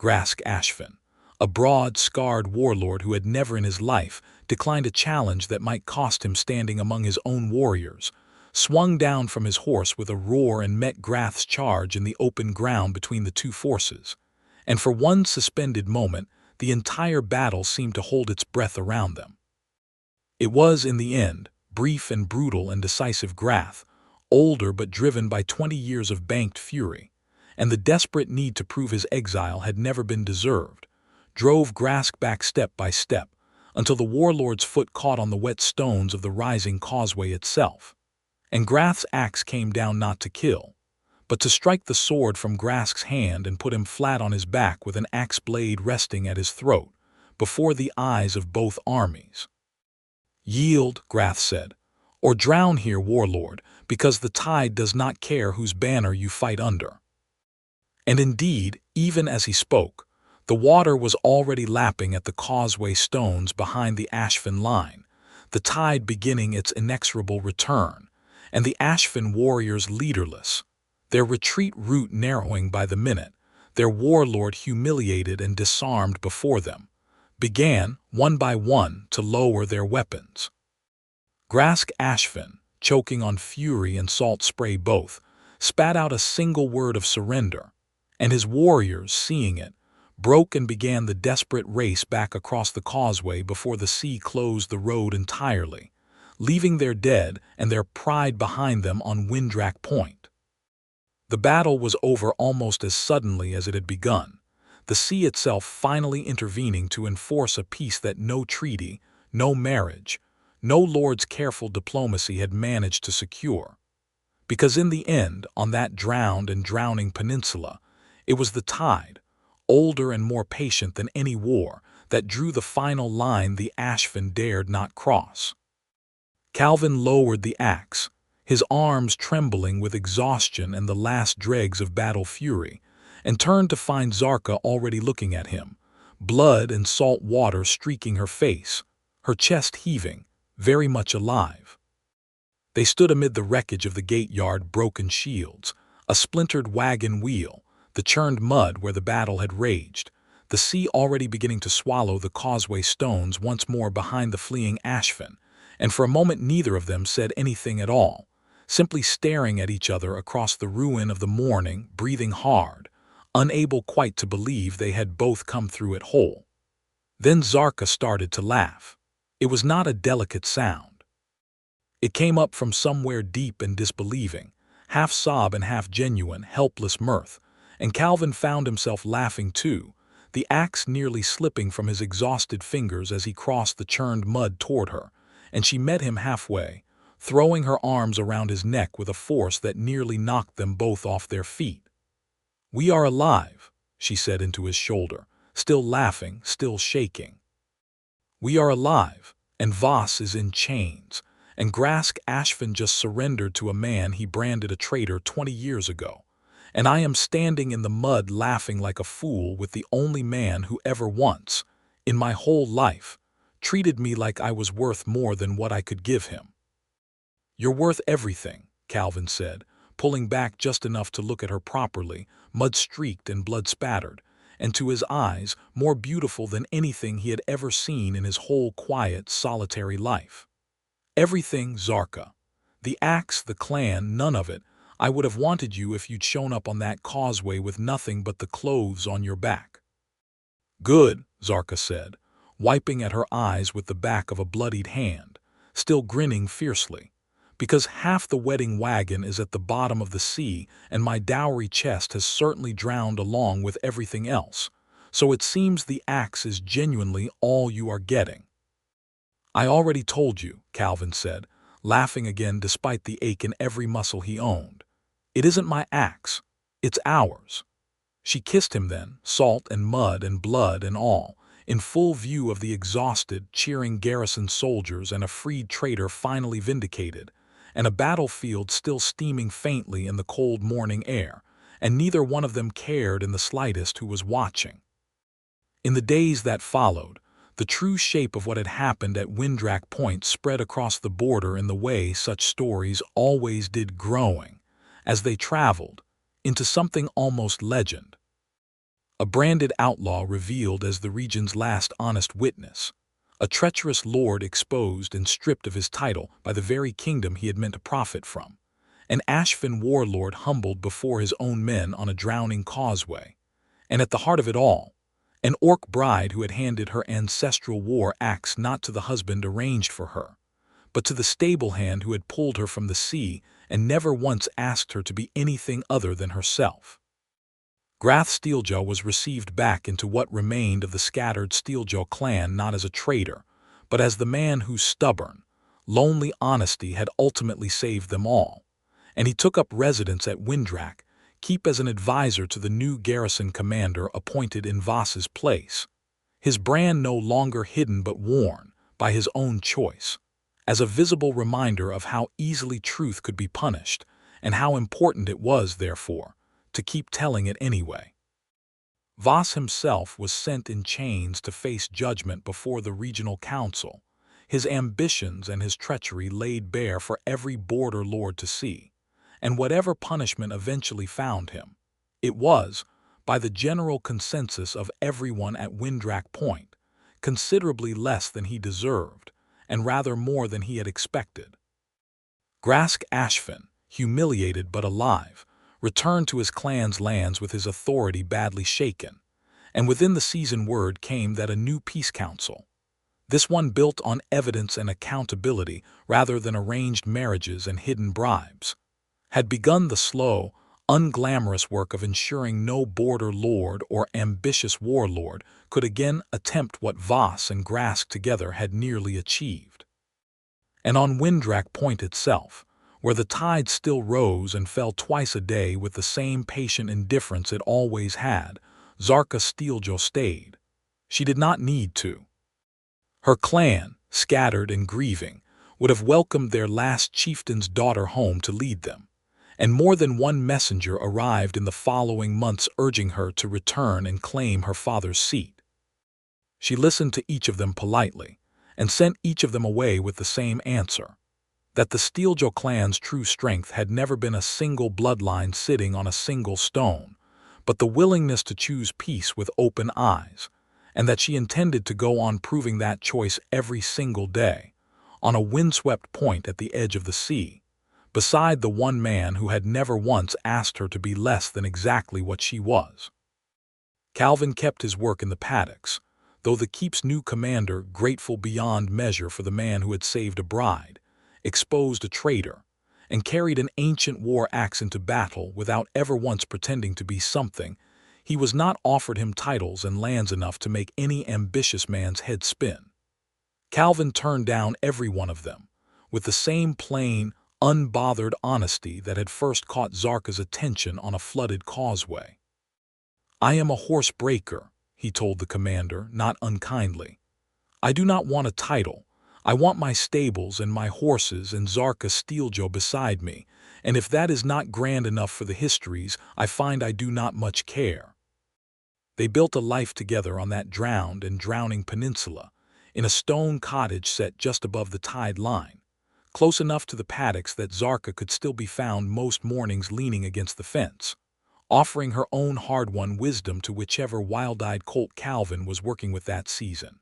Grask Ashfin, a broad, scarred warlord who had never in his life declined a challenge that might cost him standing among his own warriors, swung down from his horse with a roar and met Grath's charge in the open ground between the two forces, and for one suspended moment the entire battle seemed to hold its breath around them. It was, in the end, brief and brutal and decisive. Grath, older but driven by 20 years of banked fury, and the desperate need to prove his exile had never been deserved, drove Grask back step by step, until the warlord's foot caught on the wet stones of the rising causeway itself, and Grath's axe came down not to kill, but to strike the sword from Grask's hand and put him flat on his back with an axe blade resting at his throat, before the eyes of both armies. "Yield," Grath said, "or drown here, warlord, because the tide does not care whose banner you fight under." And indeed, even as he spoke, the water was already lapping at the causeway stones behind the Ashfin line, the tide beginning its inexorable return, and the Ashfin warriors leaderless, their retreat route narrowing by the minute, their warlord humiliated and disarmed before them, began, one by one, to lower their weapons. Grask Ashfin, choking on fury and salt spray both, spat out a single word of surrender, and his warriors, seeing it, broke and began the desperate race back across the causeway before the sea closed the road entirely, leaving their dead and their pride behind them on Windrak Point. The battle was over almost as suddenly as it had begun, the sea itself finally intervening to enforce a peace that no treaty, no marriage, no lord's careful diplomacy had managed to secure. Because in the end, on that drowned and drowning peninsula, it was the tide, older and more patient than any war, that drew the final line the Ashfin dared not cross. Calvin lowered the axe, his arms trembling with exhaustion and the last dregs of battle fury, and turned to find Zarkha already looking at him, blood and salt water streaking her face, her chest heaving, very much alive. They stood amid the wreckage of the gate yard, broken shields, a splintered wagon wheel, the churned mud where the battle had raged, the sea already beginning to swallow the causeway stones once more behind the fleeing Ashfin, and for a moment neither of them said anything at all, simply staring at each other across the ruin of the morning, breathing hard, unable quite to believe they had both come through it whole. Then Zarkha started to laugh. It was not a delicate sound. It came up from somewhere deep and disbelieving, half sob and half genuine, helpless mirth, and Calvin found himself laughing too, the axe nearly slipping from his exhausted fingers as he crossed the churned mud toward her, and she met him halfway, throwing her arms around his neck with a force that nearly knocked them both off their feet. "We are alive," she said into his shoulder, still laughing, still shaking. "We are alive, and Voss is in chains, and Grask Ashfin just surrendered to a man he branded a traitor 20 years ago, and I am standing in the mud laughing like a fool with the only man who ever once, in my whole life, treated me like I was worth more than what I could give him." "You're worth everything," Calvin said, pulling back just enough to look at her properly, mud-streaked and blood-spattered, and to his eyes more beautiful than anything he had ever seen in his whole quiet, solitary life. "Everything, Zarkha. The axe, the clan, none of it. I would have wanted you if you'd shown up on that causeway with nothing but the clothes on your back." "Good," Zarkha said, wiping at her eyes with the back of a bloodied hand, still grinning fiercely, "because half the wedding wagon is at the bottom of the sea and my dowry chest has certainly drowned along with everything else, so it seems the axe is genuinely all you are getting." "I already told you," Calvin said, laughing again despite the ache in every muscle he owned. "It isn't my axe. It's ours." She kissed him then, salt and mud and blood and all, in full view of the exhausted, cheering garrison soldiers and a freed traitor finally vindicated, and a battlefield still steaming faintly in the cold morning air, and neither one of them cared in the slightest who was watching. In the days that followed, the true shape of what had happened at Windrak Point spread across the border in the way such stories always did, growing, as they traveled, into something almost legend. A branded outlaw revealed as the region's last honest witness, a treacherous lord exposed and stripped of his title by the very kingdom he had meant to profit from, an Ashfin warlord humbled before his own men on a drowning causeway, and at the heart of it all, an orc bride who had handed her ancestral war axe not to the husband arranged for her, but to the stable hand who had pulled her from the sea and never once asked her to be anything other than herself. Zarkha Steeljaw was received back into what remained of the scattered Steeljaw clan not as a traitor, but as the man whose stubborn, lonely honesty had ultimately saved them all, and he took up residence at Windrak, keep as an advisor to the new garrison commander appointed in Voss's place, his brand no longer hidden but worn, by his own choice, as a visible reminder of how easily truth could be punished, and how important it was, therefore, to keep telling it anyway. Voss himself was sent in chains to face judgment before the regional council, his ambitions and his treachery laid bare for every border lord to see, and whatever punishment eventually found him, it was, by the general consensus of everyone at Windrak Point, considerably less than he deserved, and rather more than he had expected. Grask Ashfin, humiliated but alive, returned to his clan's lands with his authority badly shaken, and within the season word came that a new peace council, this one built on evidence and accountability rather than arranged marriages and hidden bribes, had begun the slow, unglamorous work of ensuring no border lord or ambitious warlord could again attempt what Voss and Grask together had nearly achieved. And on Windrak Point itself, where the tide still rose and fell twice a day with the same patient indifference it always had, Zarkha Steeljaw stayed. She did not need to. Her clan, scattered and grieving, would have welcomed their last chieftain's daughter home to lead them, and more than one messenger arrived in the following months urging her to return and claim her father's seat. She listened to each of them politely, and sent each of them away with the same answer, that the Steeljaw clan's true strength had never been a single bloodline sitting on a single stone, but the willingness to choose peace with open eyes, and that she intended to go on proving that choice every single day, on a windswept point at the edge of the sea, beside the one man who had never once asked her to be less than exactly what she was. Calvin kept his work in the paddocks, though the keep's new commander, grateful beyond measure for the man who had saved a bride, exposed a traitor, and carried an ancient war axe into battle without ever once pretending to be something, he was not offered him titles and lands enough to make any ambitious man's head spin. Calvin turned down every one of them, with the same plain, unbothered honesty that had first caught Zarkha's attention on a flooded causeway. "I am a horse breaker," he told the commander, not unkindly. "I do not want a title. I want my stables and my horses and Zarkha Steeljaw beside me, and if that is not grand enough for the histories, I find I do not much care." They built a life together on that drowned and drowning peninsula, in a stone cottage set just above the tide line, close enough to the paddocks that Zarkha could still be found most mornings leaning against the fence, offering her own hard-won wisdom to whichever wild-eyed colt Calvin was working with that season,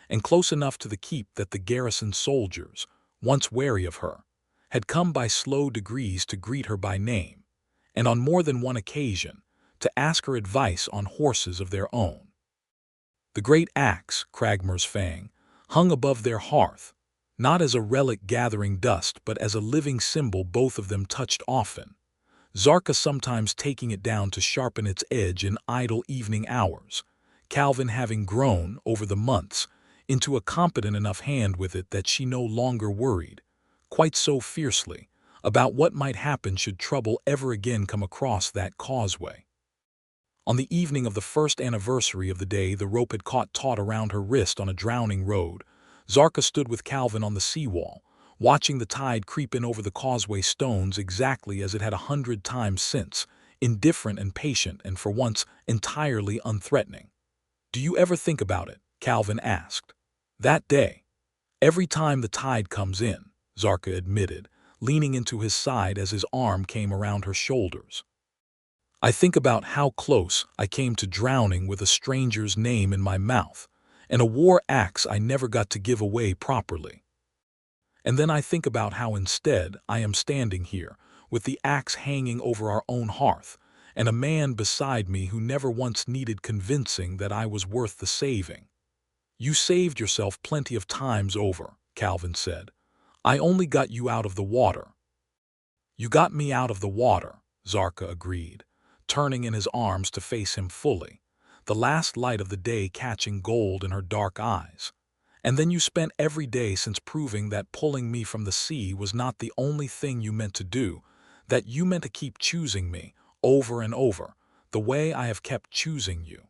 and close enough to the keep that the garrison soldiers, once wary of her, had come by slow degrees to greet her by name, and on more than one occasion to ask her advice on horses of their own. The great axe, Cragmer's fang, hung above their hearth, not as a relic gathering dust but as a living symbol both of them touched often, Zarkha sometimes taking it down to sharpen its edge in idle evening hours, Calvin having grown, over the months, into a competent enough hand with it that she no longer worried, quite so fiercely, about what might happen should trouble ever again come across that causeway. On the evening of the first anniversary of the day the rope had caught taut around her wrist on a drowning road, Zarkha stood with Calvin on the seawall, watching the tide creep in over the causeway stones exactly as it had 100 times since, indifferent and patient and for once entirely unthreatening. "Do you ever think about it?" Calvin asked. "That day." "Every time the tide comes in," Zarkha admitted, leaning into his side as his arm came around her shoulders. "I think about how close I came to drowning with a stranger's name in my mouth, and a war axe I never got to give away properly. And then I think about how instead I am standing here, with the axe hanging over our own hearth, and a man beside me who never once needed convincing that I was worth the saving." "You saved yourself plenty of times over," Calvin said. "I only got you out of the water." "You got me out of the water," Zarkha agreed, turning in his arms to face him fully, the last light of the day catching gold in her dark eyes. "And then you spent every day since proving that pulling me from the sea was not the only thing you meant to do, that you meant to keep choosing me, over and over, the way I have kept choosing you."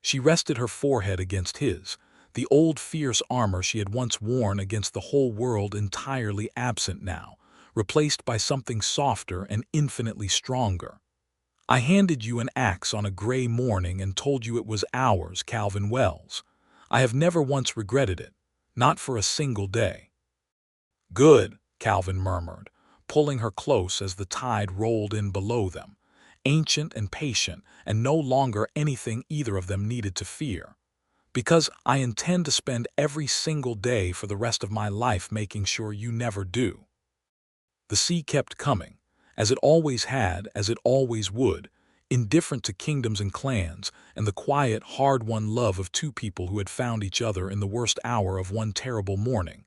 She rested her forehead against his, the old fierce armor she had once worn against the whole world entirely absent now, replaced by something softer and infinitely stronger. "I handed you an axe on a gray morning and told you it was ours, Calvin Wells. I have never once regretted it, not for a single day." "Good," Calvin murmured, pulling her close as the tide rolled in below them, ancient and patient and no longer anything either of them needed to fear. "Because I intend to spend every single day for the rest of my life making sure you never do." The sea kept coming, as it always had, as it always would, indifferent to kingdoms and clans, and the quiet, hard-won love of two people who had found each other in the worst hour of one terrible morning.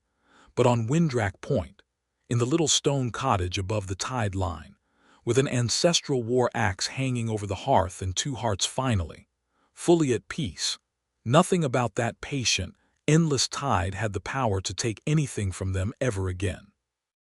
But on Windrak Point, in the little stone cottage above the tide line, with an ancestral war axe hanging over the hearth and two hearts finally, fully at peace, nothing about that patient, endless tide had the power to take anything from them ever again.